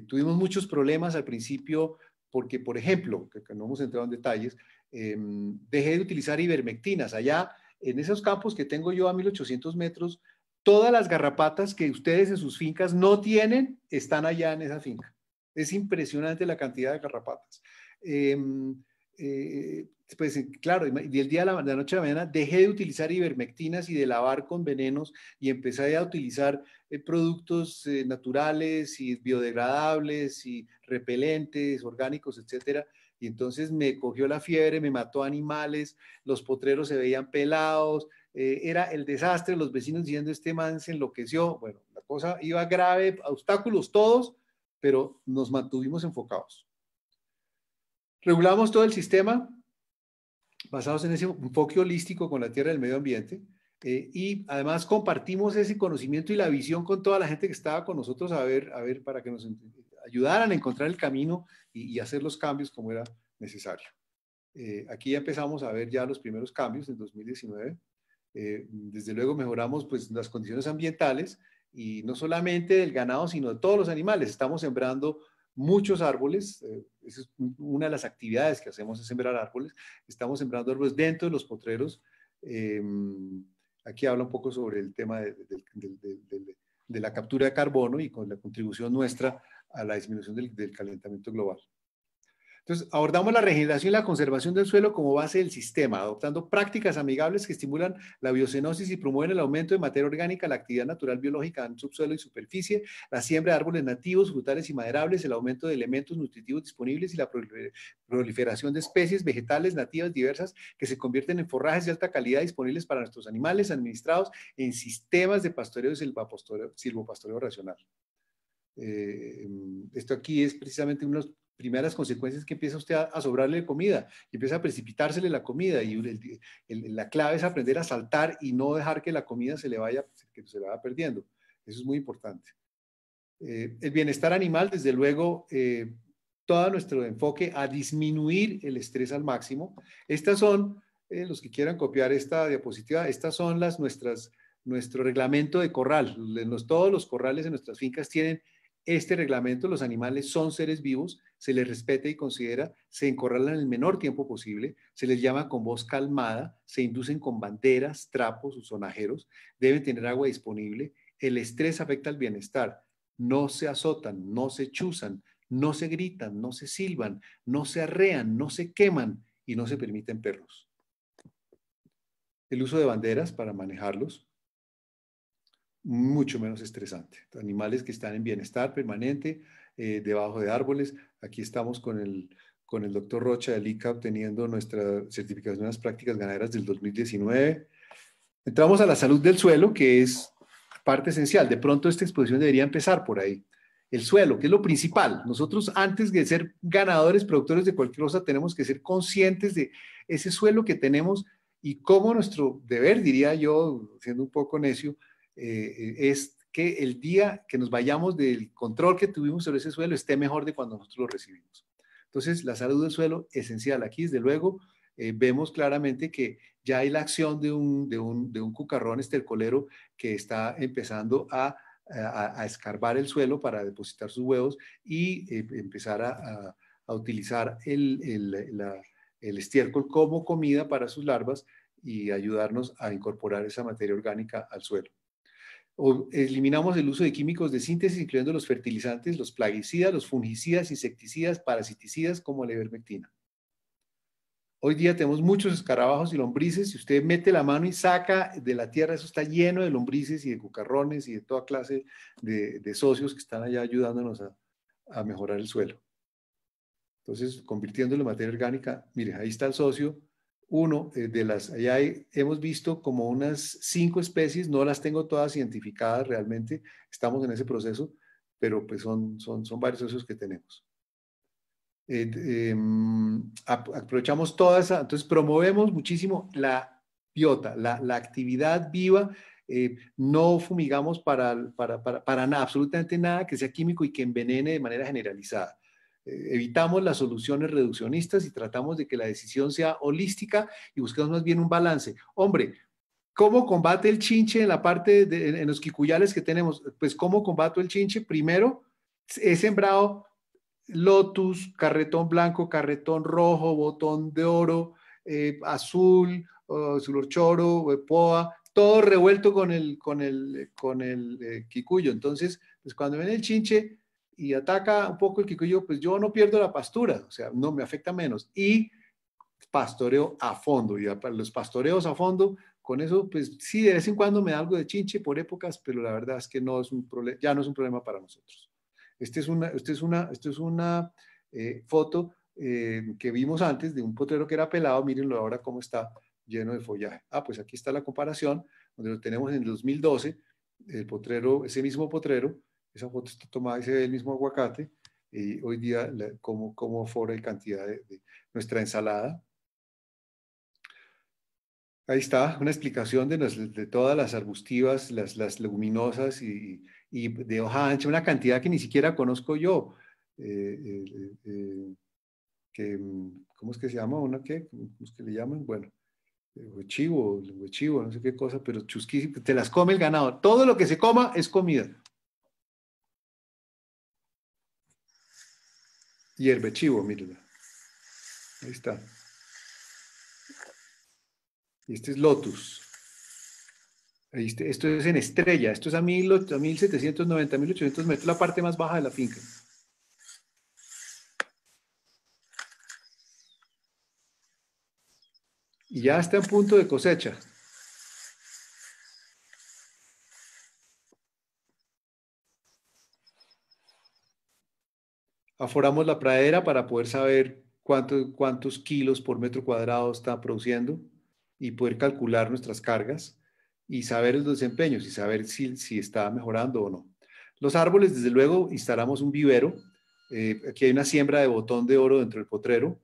Tuvimos muchos problemas al principio porque, por ejemplo, que no hemos entrado en detalles, dejé de utilizar ivermectinas. Allá, en esos campos que tengo yo a 1.800 metros, todas las garrapatas que ustedes en sus fincas no tienen, están allá en esa finca. Es impresionante la cantidad de garrapatas. Pues claro, y el día de la noche a la mañana dejé de utilizar ivermectinas y de lavar con venenos y empecé a utilizar productos naturales y biodegradables y repelentes, orgánicos, etcétera. Y entonces me cogió la fiebre, me mató animales, los potreros se veían pelados, era el desastre, los vecinos diciendo este man se enloqueció. Bueno, la cosa iba grave, obstáculos todos, pero nos mantuvimos enfocados. Regulamos todo el sistema basados en ese enfoque holístico con la tierra y el medio ambiente. Y además compartimos ese conocimiento y la visión con toda la gente que estaba con nosotros a ver para que nos ayudaran a encontrar el camino y hacer los cambios como era necesario. Aquí ya empezamos a ver ya los primeros cambios en 2019. Desde luego mejoramos pues, las condiciones ambientales y no solamente del ganado, sino de todos los animales. Estamos sembrando muchos árboles, esa es una de las actividades que hacemos, es sembrar árboles. Estamos sembrando árboles dentro de los potreros. Aquí habla un poco sobre el tema de la captura de carbono y con la contribución nuestra a la disminución del calentamiento global. Entonces, abordamos la regeneración y la conservación del suelo como base del sistema, adoptando prácticas amigables que estimulan la biocenosis y promueven el aumento de materia orgánica, la actividad natural biológica en subsuelo y superficie, la siembra de árboles nativos, frutales y maderables, el aumento de elementos nutritivos disponibles y la proliferación de especies vegetales nativas diversas que se convierten en forrajes de alta calidad disponibles para nuestros animales administrados en sistemas de pastoreo y silvopastoreo racional. Esto aquí es precisamente uno de los primeras consecuencias que empieza usted a sobrarle comida y empieza a precipitársele la comida y la clave es aprender a saltar y no dejar que la comida se le vaya perdiendo. Eso es muy importante. El bienestar animal, desde luego, todo nuestro enfoque a disminuir el estrés al máximo. Estas son, los que quieran copiar esta diapositiva, estas son nuestro reglamento de corral. Todos los corrales en nuestras fincas tienen este reglamento. Los animales son seres vivos, se les respeta y considera, se encorralan en el menor tiempo posible, se les llama con voz calmada, se inducen con banderas, trapos o sonajeros, deben tener agua disponible. El estrés afecta al bienestar, no se azotan, no se chuzan, no se gritan, no se silban, no se arrean, no se queman y no se permiten perros. El uso de banderas para manejarlos, mucho menos estresante. Animales que están en bienestar permanente, debajo de árboles. Aquí estamos con el doctor Rocha del ICA obteniendo nuestra certificación de las prácticas ganaderas del 2019. Entramos a la salud del suelo, que es parte esencial. De pronto esta exposición debería empezar por ahí. El suelo, que es lo principal. Nosotros antes de ser ganadores, productores de cualquier cosa, tenemos que ser conscientes de ese suelo que tenemos y cómo nuestro deber, diría yo, siendo un poco necio, es que el día que nos vayamos del control que tuvimos sobre ese suelo esté mejor de cuando nosotros lo recibimos. Entonces, la salud del suelo es esencial. Aquí, desde luego, vemos claramente que ya hay la acción de un cucarrón estercolero que está empezando a escarbar el suelo para depositar sus huevos y empezar a utilizar el estiércol como comida para sus larvas y ayudarnos a incorporar esa materia orgánica al suelo. O eliminamos el uso de químicos de síntesis, incluyendo los fertilizantes, los plaguicidas, los fungicidas, insecticidas, parasiticidas como la ivermectina. Hoy día tenemos muchos escarabajos y lombrices. Si usted mete la mano y saca de la tierra, eso está lleno de lombrices y de cucarrones y de toda clase de socios que están allá ayudándonos a mejorar el suelo. Entonces, convirtiéndolo en materia orgánica, mire, ahí está el socio. Allá hemos visto como unas 5 especies, no las tengo todas identificadas realmente, estamos en ese proceso, pero pues son varios socios que tenemos. Aprovechamos toda esa, entonces promovemos muchísimo la biota, la actividad viva, no fumigamos para nada, absolutamente nada que sea químico y que envenene de manera generalizada. Evitamos las soluciones reduccionistas y tratamos de que la decisión sea holística y buscamos más bien un balance. Hombre, ¿cómo combate el chinche en la parte en los quicuyales que tenemos? Pues, ¿cómo combato el chinche? Primero, he sembrado lotus, carretón blanco, carretón rojo, botón de oro, azul, sulorchoro, poa, todo revuelto con el quicuyo. Entonces, pues cuando viene el chinche y ataca un poco el quicuyo, pues yo no pierdo la pastura, o sea, no me afecta menos. Y pastoreo a fondo, y para los pastoreos a fondo, con eso, pues sí, de vez en cuando me da algo de chinche por épocas, pero la verdad es que no es un problema, ya no es un problema para nosotros. Esta es una foto que vimos antes de un potrero que era pelado. Mírenlo ahora cómo está lleno de follaje. Ah, pues aquí está la comparación, donde lo tenemos en el 2012, el potrero, ese mismo potrero, esa foto está tomada y se ve el mismo aguacate, y hoy día cómo fora y cantidad de nuestra ensalada. Ahí está una explicación de todas las arbustivas, las leguminosas y de hoja ancha, una cantidad que ni siquiera conozco yo. ¿Cómo es que se llama? ¿Una qué? ¿Cómo es que le llaman? Bueno, huechivo, no sé qué cosa, pero chusquísimo, te las come el ganado. Todo lo que se coma es comida. Y herbechivo, mírenla. Ahí está. Y este es lotus. Esto es en estrella, esto es a 1790, 1800 metros, la parte más baja de la finca. Y ya está en punto de cosecha. Aforamos la pradera para poder saber cuántos kilos por metro cuadrado está produciendo y poder calcular nuestras cargas y saber los desempeños y saber si está mejorando o no. Los árboles, desde luego, instalamos un vivero. Aquí hay una siembra de botón de oro dentro del potrero.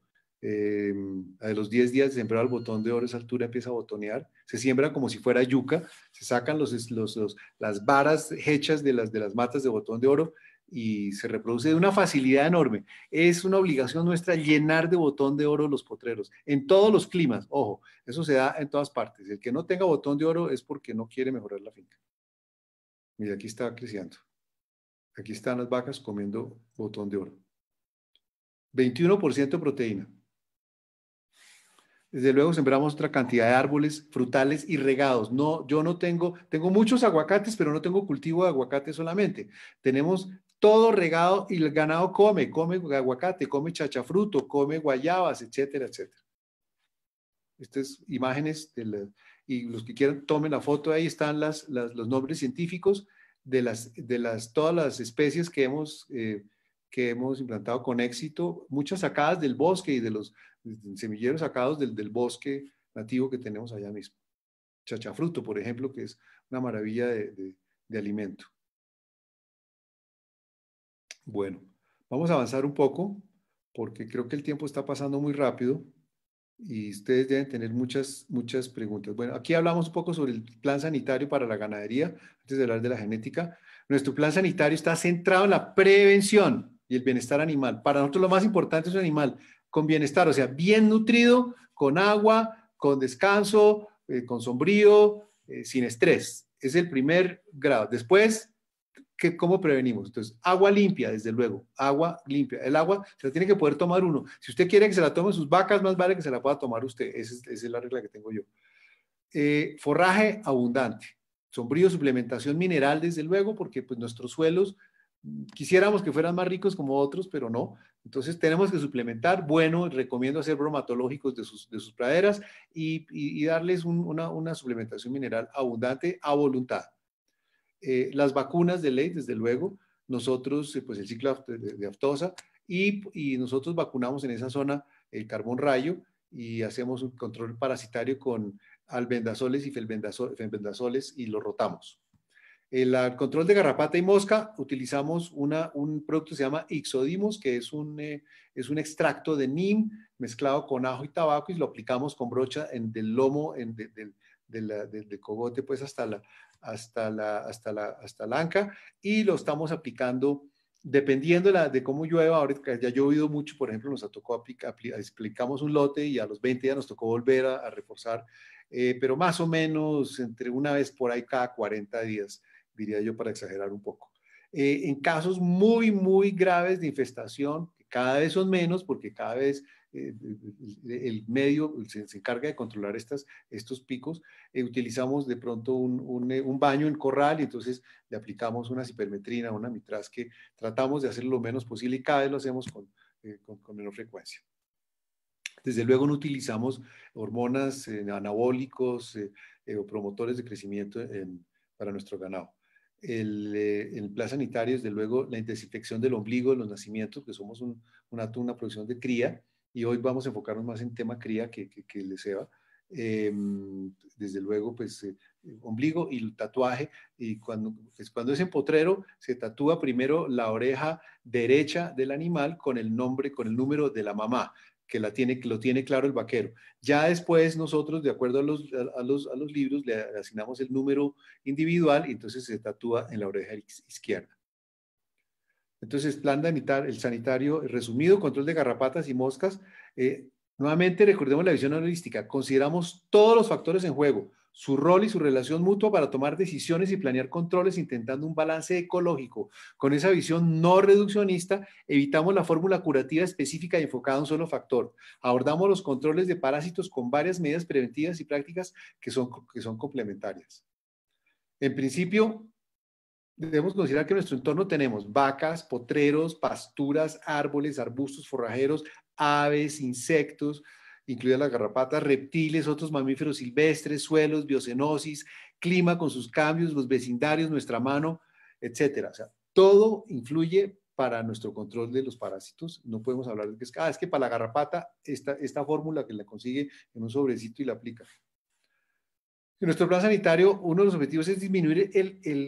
A los 10 días de sembrar el botón de oro, esa altura empieza a botonear. Se siembra como si fuera yuca. Se sacan las varas hechas de las matas de botón de oro y se reproduce de una facilidad enorme. Es una obligación nuestra llenar de botón de oro los potreros, en todos los climas. Ojo, eso se da en todas partes. El que no tenga botón de oro es porque no quiere mejorar la finca. Mira, aquí está creciendo. Aquí están las vacas comiendo botón de oro. 21% de proteína. Desde luego sembramos otra cantidad de árboles frutales y regados. No, yo no tengo muchos aguacates, pero no tengo cultivo de aguacate solamente. Tenemos todo regado y el ganado come aguacate, come chachafruto, come guayabas, etcétera, etcétera. Estas imágenes y los que quieran tomen la foto, ahí están los nombres científicos de todas las especies que hemos implantado con éxito, muchas sacadas del bosque y de los semilleros sacados del bosque nativo que tenemos allá mismo. Chachafruto, por ejemplo, que es una maravilla de alimento. Bueno, vamos a avanzar un poco porque creo que el tiempo está pasando muy rápido. y ustedes deben tener muchas preguntas. Bueno, aquí hablamos un poco sobre el plan sanitario para la ganadería, antes de hablar de la genética. Nuestro plan sanitario está centrado en la prevención y el bienestar animal. Para nosotros lo más importante es un animal con bienestar, o sea, bien nutrido, con agua, con descanso, con sombrío, sin estrés. Es el primer grado. Después, ¿cómo prevenimos? Entonces, agua limpia, desde luego, agua limpia. El agua se la tiene que poder tomar uno. Si usted quiere que se la tomen sus vacas, más vale que se la pueda tomar usted. Esa es la regla que tengo yo. Forraje abundante. Sombrío, suplementación mineral, desde luego, porque pues nuestros suelos quisiéramos que fueran más ricos como otros, pero no. Entonces tenemos que suplementar. Bueno, recomiendo hacer bromatológicos de sus praderas y darles una suplementación mineral abundante a voluntad. Las vacunas de ley, desde luego, nosotros, pues el ciclo de aftosa, y nosotros vacunamos en esa zona el carbón rayo y hacemos un control parasitario con albendazoles y felbendazoles y lo rotamos. El control de garrapata y mosca, utilizamos un producto que se llama Ixodimos, que es un extracto de neem mezclado con ajo y tabaco y lo aplicamos con brocha del lomo, del cogote, pues hasta la anca, y lo estamos aplicando dependiendo de cómo llueva. Ahora ya ha llovido mucho, por ejemplo, nos tocó aplicamos un lote y a los 20 días nos tocó volver a reforzar, pero más o menos entre una vez por ahí cada 40 días, diría yo, para exagerar un poco. En casos muy, muy graves de infestación, que cada vez son menos porque cada vez el medio se encarga de controlar estos picos, utilizamos de pronto un baño en corral y entonces le aplicamos una cipermetrina, una mitraz, que tratamos de hacer lo menos posible y cada vez lo hacemos con menor frecuencia. Desde luego no utilizamos hormonas, anabólicos o promotores de crecimiento para nuestro ganado. El plan sanitario, desde luego, la desinfección del ombligo, de los nacimientos, que somos una producción de cría, y hoy vamos a enfocarnos más en tema cría que el de ceba. Desde luego, pues, ombligo y el tatuaje, y cuando es en potrero, se tatúa primero la oreja derecha del animal con el número de la mamá, que lo tiene claro el vaquero. Ya después nosotros, de acuerdo a los libros, le asignamos el número individual y entonces se tatúa en la oreja izquierda. Entonces, plan sanitario resumido, control de garrapatas y moscas. Nuevamente, recordemos la visión holística. Consideramos todos los factores en juego, su rol y su relación mutua para tomar decisiones y planear controles intentando un balance ecológico. Con esa visión no reduccionista, evitamos la fórmula curativa específica y enfocada a un solo factor. Abordamos los controles de parásitos con varias medidas preventivas y prácticas que son complementarias. En principio, debemos considerar que en nuestro entorno tenemos vacas, potreros, pasturas, árboles, arbustos, forrajeros, aves, insectos, incluidas las garrapatas, reptiles, otros mamíferos silvestres, suelos, biocenosis, clima con sus cambios, los vecindarios, nuestra mano, etcétera. O sea, todo influye para nuestro control de los parásitos. No podemos hablar de que es que para la garrapata esta fórmula que la consigue en un sobrecito y la aplica. En nuestro plan sanitario, uno de los objetivos es disminuir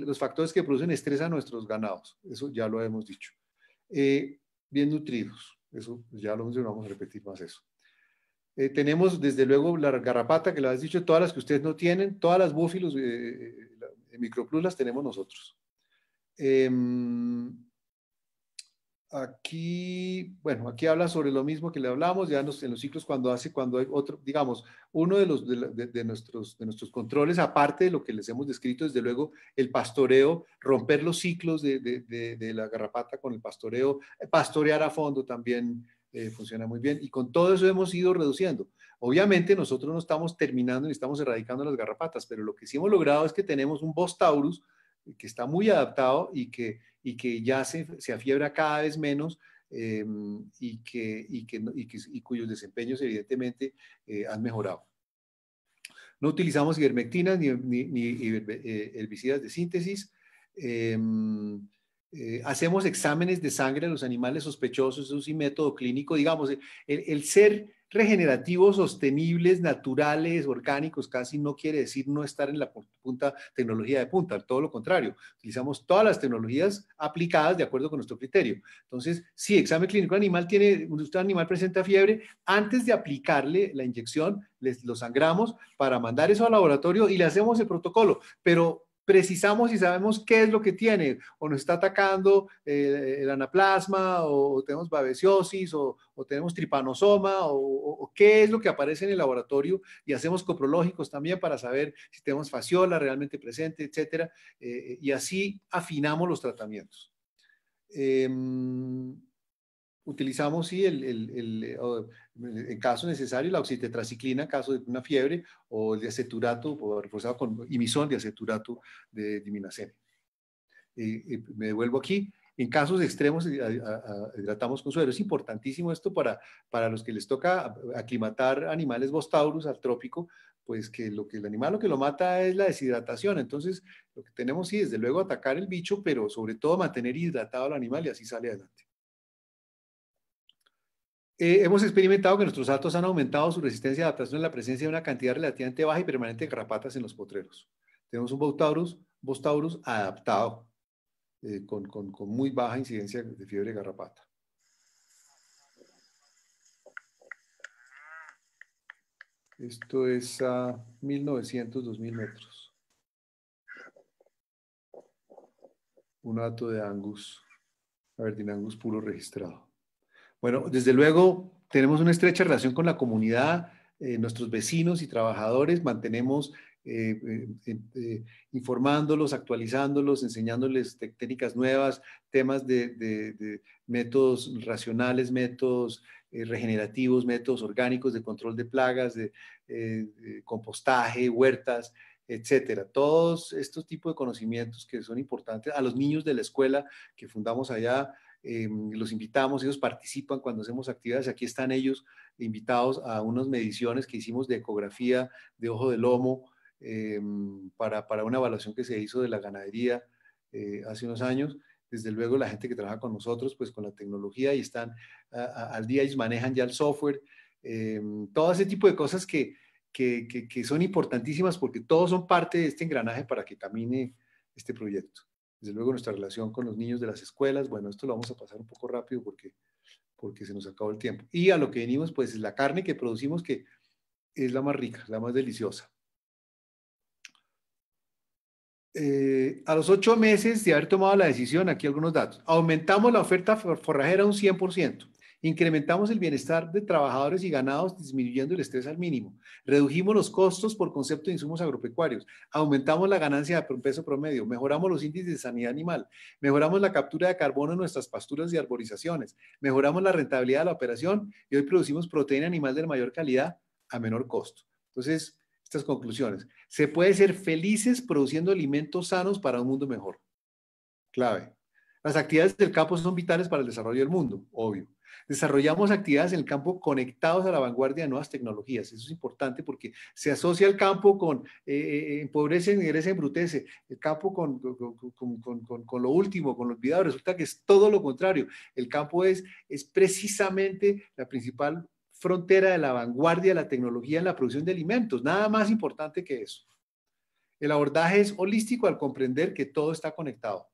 los factores que producen estrés a nuestros ganados. Eso ya lo hemos dicho. Bien nutridos. Eso ya lo vamos a repetir más eso. Tenemos desde luego la garrapata, que lo has dicho, todas las que ustedes no tienen, todas las búfilos microplus las tenemos nosotros. Aquí, bueno, aquí habla sobre lo mismo que le hablamos, ya en los ciclos cuando hay otro, digamos, uno de nuestros controles, aparte de lo que les hemos descrito, desde luego, el pastoreo, romper los ciclos de la garrapata con el pastoreo, pastorear a fondo también funciona muy bien, y con todo eso hemos ido reduciendo. Obviamente nosotros no estamos terminando ni estamos erradicando las garrapatas, pero lo que sí hemos logrado es que tenemos un Bos taurus que está muy adaptado y que ya se afiebra cada vez menos y cuyos desempeños evidentemente han mejorado. No utilizamos ivermectinas ni herbicidas de síntesis. Hacemos exámenes de sangre a los animales sospechosos, eso sí, método clínico, digamos, el ser regenerativos, sostenibles, naturales, orgánicos, casi no quiere decir no estar en la punta, tecnología de punta, todo lo contrario, utilizamos todas las tecnologías aplicadas de acuerdo con nuestro criterio. Entonces, sí, examen clínico animal un animal presenta fiebre, antes de aplicarle la inyección, lo sangramos para mandar eso al laboratorio y le hacemos el protocolo, pero precisamos y sabemos qué es lo que tiene, o nos está atacando el anaplasma, o tenemos babesiosis, o tenemos tripanosoma, o qué es lo que aparece en el laboratorio, y hacemos coprológicos también para saber si tenemos fasciola realmente presente, etcétera, y así afinamos los tratamientos. Utilizamos, sí, en caso necesario, la oxitetraciclina en caso de una fiebre, o el diaceturato, o reforzado con imisón de aceturato de diminacene. Me devuelvo aquí. En casos extremos, hidratamos con suero. Es importantísimo esto para los que les toca aclimatar animales Bos taurus al trópico, pues que el animal lo que lo mata es la deshidratación. Entonces, lo que tenemos, sí, desde luego atacar el bicho, pero sobre todo mantener hidratado al animal y así sale adelante. Hemos experimentado que nuestros saltos han aumentado su resistencia y adaptación a la presencia de una cantidad relativamente baja y permanente de garrapatas en los potreros. Tenemos un Bos taurus adaptado, con muy baja incidencia de fiebre garrapata. Esto es a 1900, 2000 metros. Un dato de Angus, Aberdeen Angus puro registrado. Bueno, desde luego tenemos una estrecha relación con la comunidad, nuestros vecinos y trabajadores, mantenemos informándolos, actualizándolos, enseñándoles técnicas nuevas, temas de métodos racionales, métodos regenerativos, métodos orgánicos de control de plagas, de compostaje, huertas, etcétera. Todos estos tipos de conocimientos que son importantes a los niños de la escuela que fundamos allá. Los invitamos, ellos participan cuando hacemos actividades, aquí están ellos invitados a unas mediciones que hicimos de ecografía de ojo de lomo para una evaluación que se hizo de la ganadería hace unos años. Desde luego la gente que trabaja con nosotros, pues con la tecnología y están al día y manejan ya el software, todo ese tipo de cosas que son importantísimas porque todos son parte de este engranaje para que camine este proyecto. Desde luego nuestra relación con los niños de las escuelas, bueno, esto lo vamos a pasar un poco rápido porque se nos acabó el tiempo. Y a lo que venimos, pues es la carne que producimos, que es la más rica, la más deliciosa. A los 8 meses de haber tomado la decisión, aquí algunos datos. Aumentamos la oferta forrajera un 100%. Incrementamos el bienestar de trabajadores y ganados disminuyendo el estrés al mínimo. Redujimos los costos por concepto de insumos agropecuarios. Aumentamos la ganancia de peso promedio. Mejoramos los índices de sanidad animal. Mejoramos la captura de carbono en nuestras pasturas y arborizaciones. Mejoramos la rentabilidad de la operación y hoy producimos proteína animal de mayor calidad a menor costo. Entonces, estas conclusiones. Se puede ser felices produciendo alimentos sanos para un mundo mejor. Clave. Las actividades del campo son vitales para el desarrollo del mundo, obvio. Desarrollamos actividades en el campo conectados a la vanguardia de nuevas tecnologías. Eso es importante porque se asocia el campo con empobrece, engrece, embrutece. El campo con lo último, con lo olvidado. Resulta que es todo lo contrario. El campo es precisamente la principal frontera de la vanguardia de la tecnología en la producción de alimentos. Nada más importante que eso. El abordaje es holístico al comprender que todo está conectado.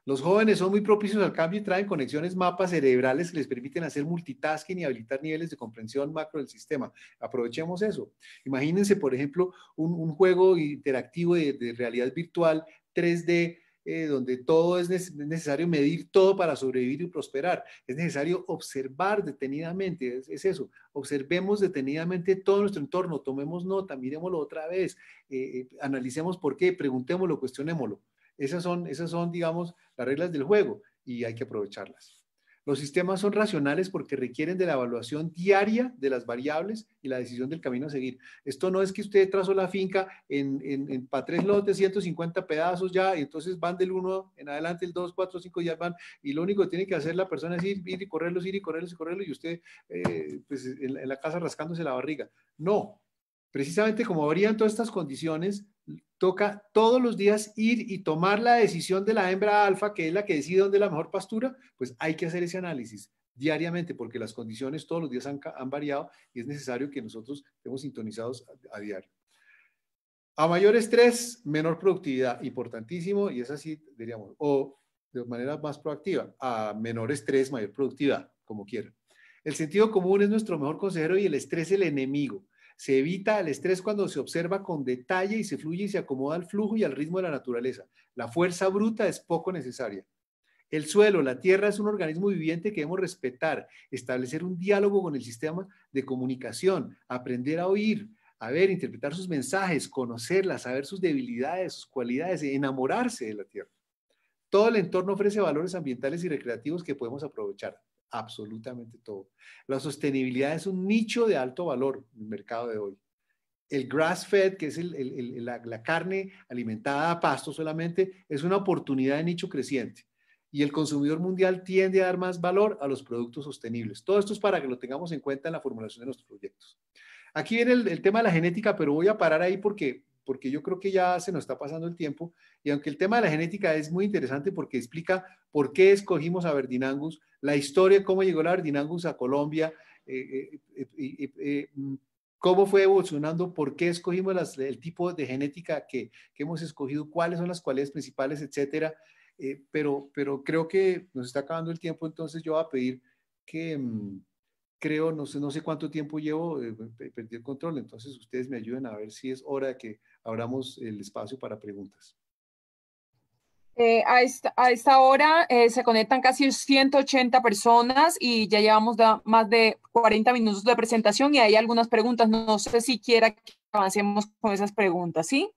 Los jóvenes son muy propicios al cambio y traen conexiones, mapas cerebrales que les permiten hacer multitasking y habilitar niveles de comprensión macro del sistema. Aprovechemos eso. Imagínense, por ejemplo, un juego interactivo de realidad virtual 3D, donde todo es necesario medir todo para sobrevivir y prosperar. Es necesario observar detenidamente, es eso. Observemos detenidamente todo nuestro entorno, tomemos nota, miremoslo otra vez, analicemos por qué, preguntémoslo, cuestionémoslo. Esas son, digamos, las reglas del juego y hay que aprovecharlas. Los sistemas son racionales porque requieren de la evaluación diaria de las variables y la decisión del camino a seguir. Esto no es que usted trazó la finca para 3 lotes, 150 pedazos ya, y entonces van del 1 en adelante, el 2, 4, 5 ya van, y lo único que tiene que hacer la persona es ir y correrlos, y usted pues en la casa rascándose la barriga. No. Precisamente como varían todas estas condiciones, toca todos los días ir y tomar la decisión de la hembra alfa, que es la que decide dónde es la mejor pastura, pues hay que hacer ese análisis diariamente, porque las condiciones todos los días han variado y es necesario que nosotros estemos sintonizados a diario. A mayor estrés, menor productividad, importantísimo, y es así, diríamos, o de manera más proactiva, a menor estrés, mayor productividad, como quieran. El sentido común es nuestro mejor consejero y el estrés el enemigo. Se evita el estrés cuando se observa con detalle y se fluye y se acomoda al flujo y al ritmo de la naturaleza. La fuerza bruta es poco necesaria. El suelo, la tierra es un organismo viviente que debemos respetar, establecer un diálogo con el sistema de comunicación, aprender a oír, a ver, interpretar sus mensajes, conocerla, saber sus debilidades, sus cualidades, enamorarse de la tierra. Todo el entorno ofrece valores ambientales y recreativos que podemos aprovechar, absolutamente todo. La sostenibilidad es un nicho de alto valor en el mercado de hoy. El grass-fed, que es la carne alimentada a pasto solamente, es una oportunidad de nicho creciente. Y el consumidor mundial tiende a dar más valor a los productos sostenibles. Todo esto es para que lo tengamos en cuenta en la formulación de nuestros proyectos. Aquí viene el tema de la genética, pero voy a parar ahí porque yo creo que ya se nos está pasando el tiempo. Y aunque el tema de la genética es muy interesante porque explica por qué escogimos a Verdinangus, la historia, cómo llegó la Verdinangus a Colombia, cómo fue evolucionando, por qué escogimos el tipo de genética que hemos escogido, cuáles son las cualidades principales, etcétera. Pero creo que nos está acabando el tiempo, entonces yo voy a pedir que... creo, no sé cuánto tiempo llevo, perdí el control, entonces ustedes me ayuden a ver si es hora de que abramos el espacio para preguntas. A esta hora se conectan casi 180 personas y ya llevamos más de 40 minutos de presentación y hay algunas preguntas. No sé si quiera que avancemos con esas preguntas, ¿sí?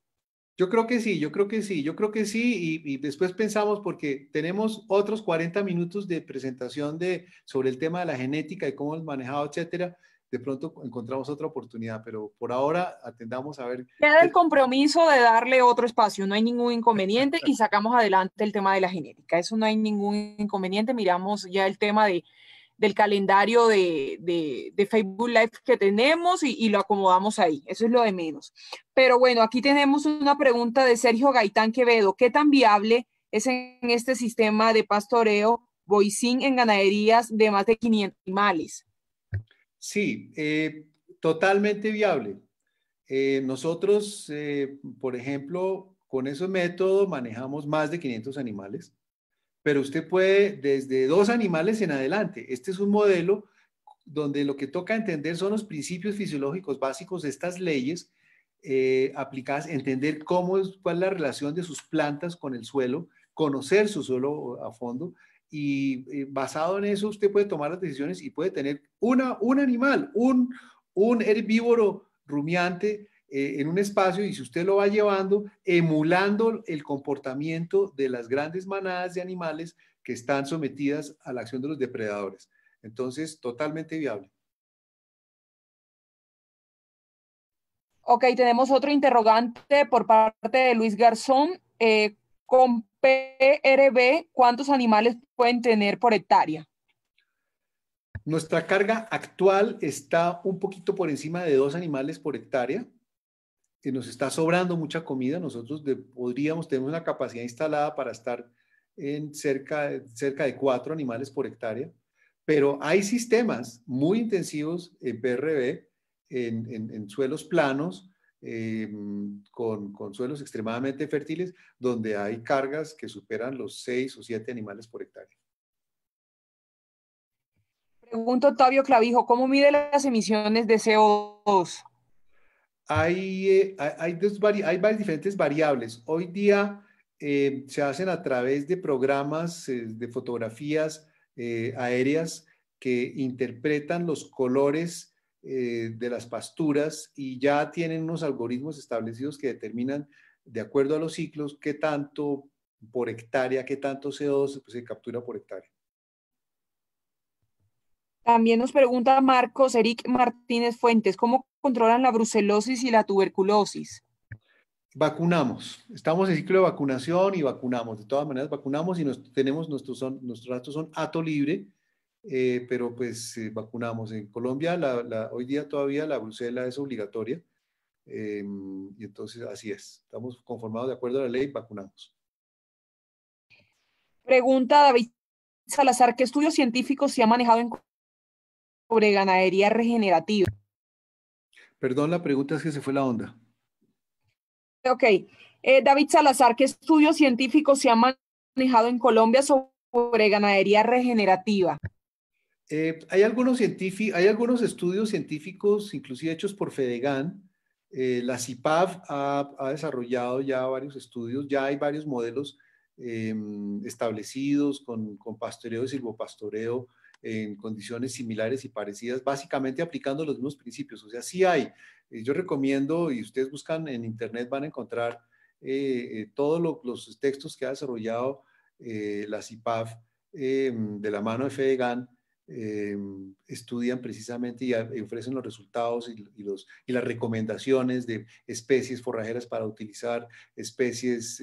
Yo creo que sí, yo creo que sí, yo creo que sí, y después pensamos porque tenemos otros 40 minutos de presentación sobre el tema de la genética y cómo es manejado, etcétera. De pronto encontramos otra oportunidad, pero por ahora atendamos a ver. Queda el compromiso de darle otro espacio, no hay ningún inconveniente y sacamos adelante el tema de la genética. Eso no hay ningún inconveniente. Miramos ya el tema del calendario de Facebook Live que tenemos y lo acomodamos ahí. Eso es lo de menos. Pero bueno, aquí tenemos una pregunta de Sergio Gaitán Quevedo. ¿Qué tan viable es en este sistema de pastoreo boicín en ganaderías de más de 500 animales? Sí, totalmente viable. Nosotros, por ejemplo, con ese método manejamos más de 500 animales, pero usted puede desde 2 animales en adelante. Este es un modelo donde lo que toca entender son los principios fisiológicos básicos de estas leyes aplicadas, entender cuál es la relación de sus plantas con el suelo, conocer su suelo a fondo y basado en eso usted puede tomar las decisiones y puede tener un animal, un herbívoro rumiante en un espacio y si usted lo va llevando, emulando el comportamiento de las grandes manadas de animales que están sometidas a la acción de los depredadores. Entonces, totalmente viable. Ok, tenemos otro interrogante por parte de Luis Garzón. Con PRB, ¿cuántos animales pueden tener por hectárea? Nuestra carga actual está un poquito por encima de 2 animales por hectárea. Nos está sobrando mucha comida. Nosotros tenemos una capacidad instalada para estar en cerca de 4 animales por hectárea. Pero hay sistemas muy intensivos en PRB, en suelos planos, con suelos extremadamente fértiles, donde hay cargas que superan los 6 o 7 animales por hectárea. Pregunta Octavio Clavijo, ¿cómo mide las emisiones de CO2? Hay varias diferentes variables. Hoy día se hacen a través de programas de fotografías aéreas que interpretan los colores de las pasturas y ya tienen unos algoritmos establecidos que determinan, de acuerdo a los ciclos, qué tanto por hectárea, qué tanto CO2 se captura por hectárea. También nos pregunta Marcos Eric Martínez Fuentes, ¿cómo controlan la brucelosis y la tuberculosis? Vacunamos, estamos en ciclo de vacunación y vacunamos, de todas maneras vacunamos y nuestros datos son hato libre, pero pues vacunamos. En Colombia hoy día todavía la brucela es obligatoria, Y entonces así es, estamos conformados de acuerdo a la ley, vacunamos. Pregunta David Salazar, ¿qué estudios científicos se ha manejado sobre ganadería regenerativa? Perdón, la pregunta es que se fue la onda. Ok. David Salazar, ¿qué estudios científicos se han manejado en Colombia sobre ganadería regenerativa? Hay algunos estudios científicos, inclusive hechos por Fedegan. La CIPAV ha desarrollado ya varios estudios, ya hay varios modelos establecidos con pastoreo y silvopastoreo en condiciones similares y parecidas, básicamente aplicando los mismos principios. O sea, sí hay. Yo recomiendo, y ustedes buscan en internet, van a encontrar todos los textos que ha desarrollado la CIPAV de la mano de Fedegan. Estudian precisamente y ofrecen los resultados y las recomendaciones de especies forrajeras para utilizar, especies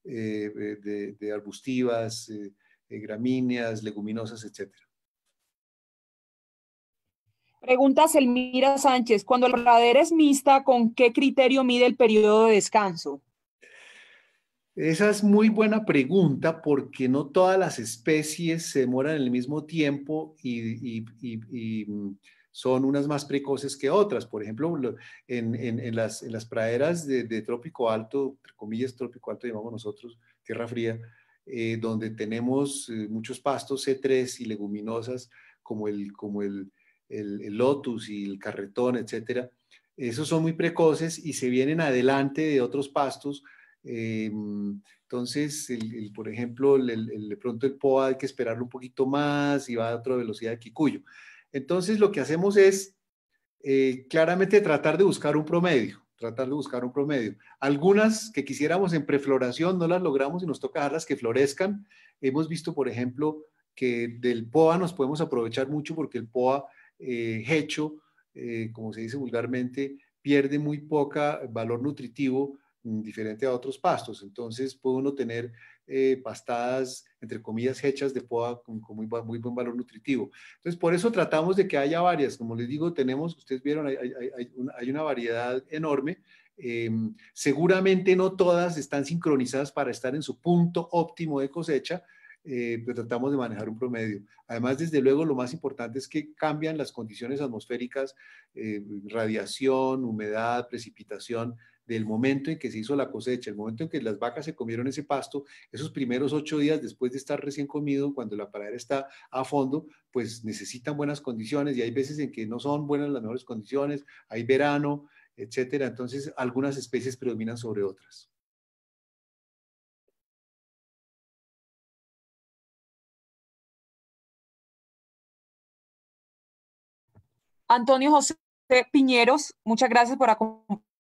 de arbustivas, gramíneas, leguminosas, etc. Pregunta Selmira Sánchez, cuando la pradera es mixta, ¿con qué criterio mide el periodo de descanso? Esa es muy buena pregunta porque no todas las especies se demoran en el mismo tiempo y son unas más precoces que otras. Por ejemplo, en las praderas de trópico alto, entre comillas trópico alto, llamamos nosotros, tierra fría, donde tenemos muchos pastos C3 y leguminosas como el lotus y el carretón, etcétera. Esos son muy precoces y se vienen adelante de otros pastos. Entonces, por ejemplo, de pronto el POA hay que esperarlo un poquito más y va a otra velocidad de Kikuyu. Entonces, lo que hacemos es claramente tratar de buscar un promedio, Algunas que quisiéramos en prefloración no las logramos y nos toca dejarlas que florezcan. Hemos visto, por ejemplo, que del POA nos podemos aprovechar mucho porque el POA hecho, como se dice vulgarmente, pierde muy poca valor nutritivo diferente a otros pastos. Entonces puede uno tener pastadas, entre comillas, hechas de poda con muy buen valor nutritivo. Entonces por eso tratamos de que haya varias. Como les digo, ustedes vieron, hay una variedad enorme. Seguramente no todas están sincronizadas para estar en su punto óptimo de cosecha, pero tratamos de manejar un promedio. Además, desde luego, lo más importante es que cambian las condiciones atmosféricas, radiación, humedad, precipitación, del momento en que se hizo la cosecha, el momento en que las vacas se comieron ese pasto, esos primeros 8 días después de estar recién comido, cuando la pradera está a fondo, pues necesitan buenas condiciones y hay veces en que no son buenas las mejores condiciones, hay verano, etcétera. Entonces, algunas especies predominan sobre otras. Antonio José Piñeros, muchas gracias por acompañarnos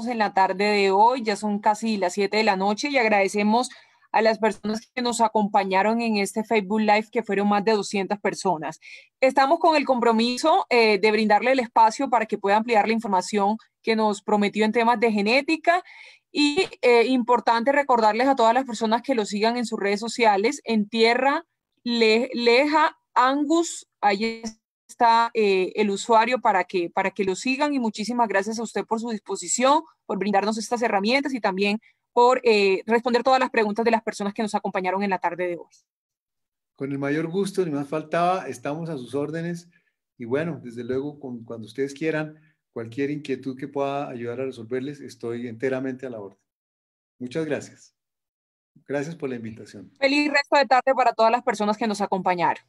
en la tarde de hoy. Ya son casi las 7 de la noche y agradecemos a las personas que nos acompañaron en este Facebook Live, que fueron más de 200 personas. Estamos con el compromiso de brindarle el espacio para que pueda ampliar la información que nos prometió en temas de genética. Y importante recordarles a todas las personas que lo sigan en sus redes sociales, en Tierra Leja Angus, ahí está el usuario para que lo sigan, y muchísimas gracias a usted por su disposición, por brindarnos estas herramientas y también por responder todas las preguntas de las personas que nos acompañaron en la tarde de hoy. Con el mayor gusto, ni más faltaba, estamos a sus órdenes y bueno, desde luego, cuando ustedes quieran, cualquier inquietud que pueda ayudar a resolverles, estoy enteramente a la orden. Muchas gracias. Gracias por la invitación. Feliz resto de tarde para todas las personas que nos acompañaron.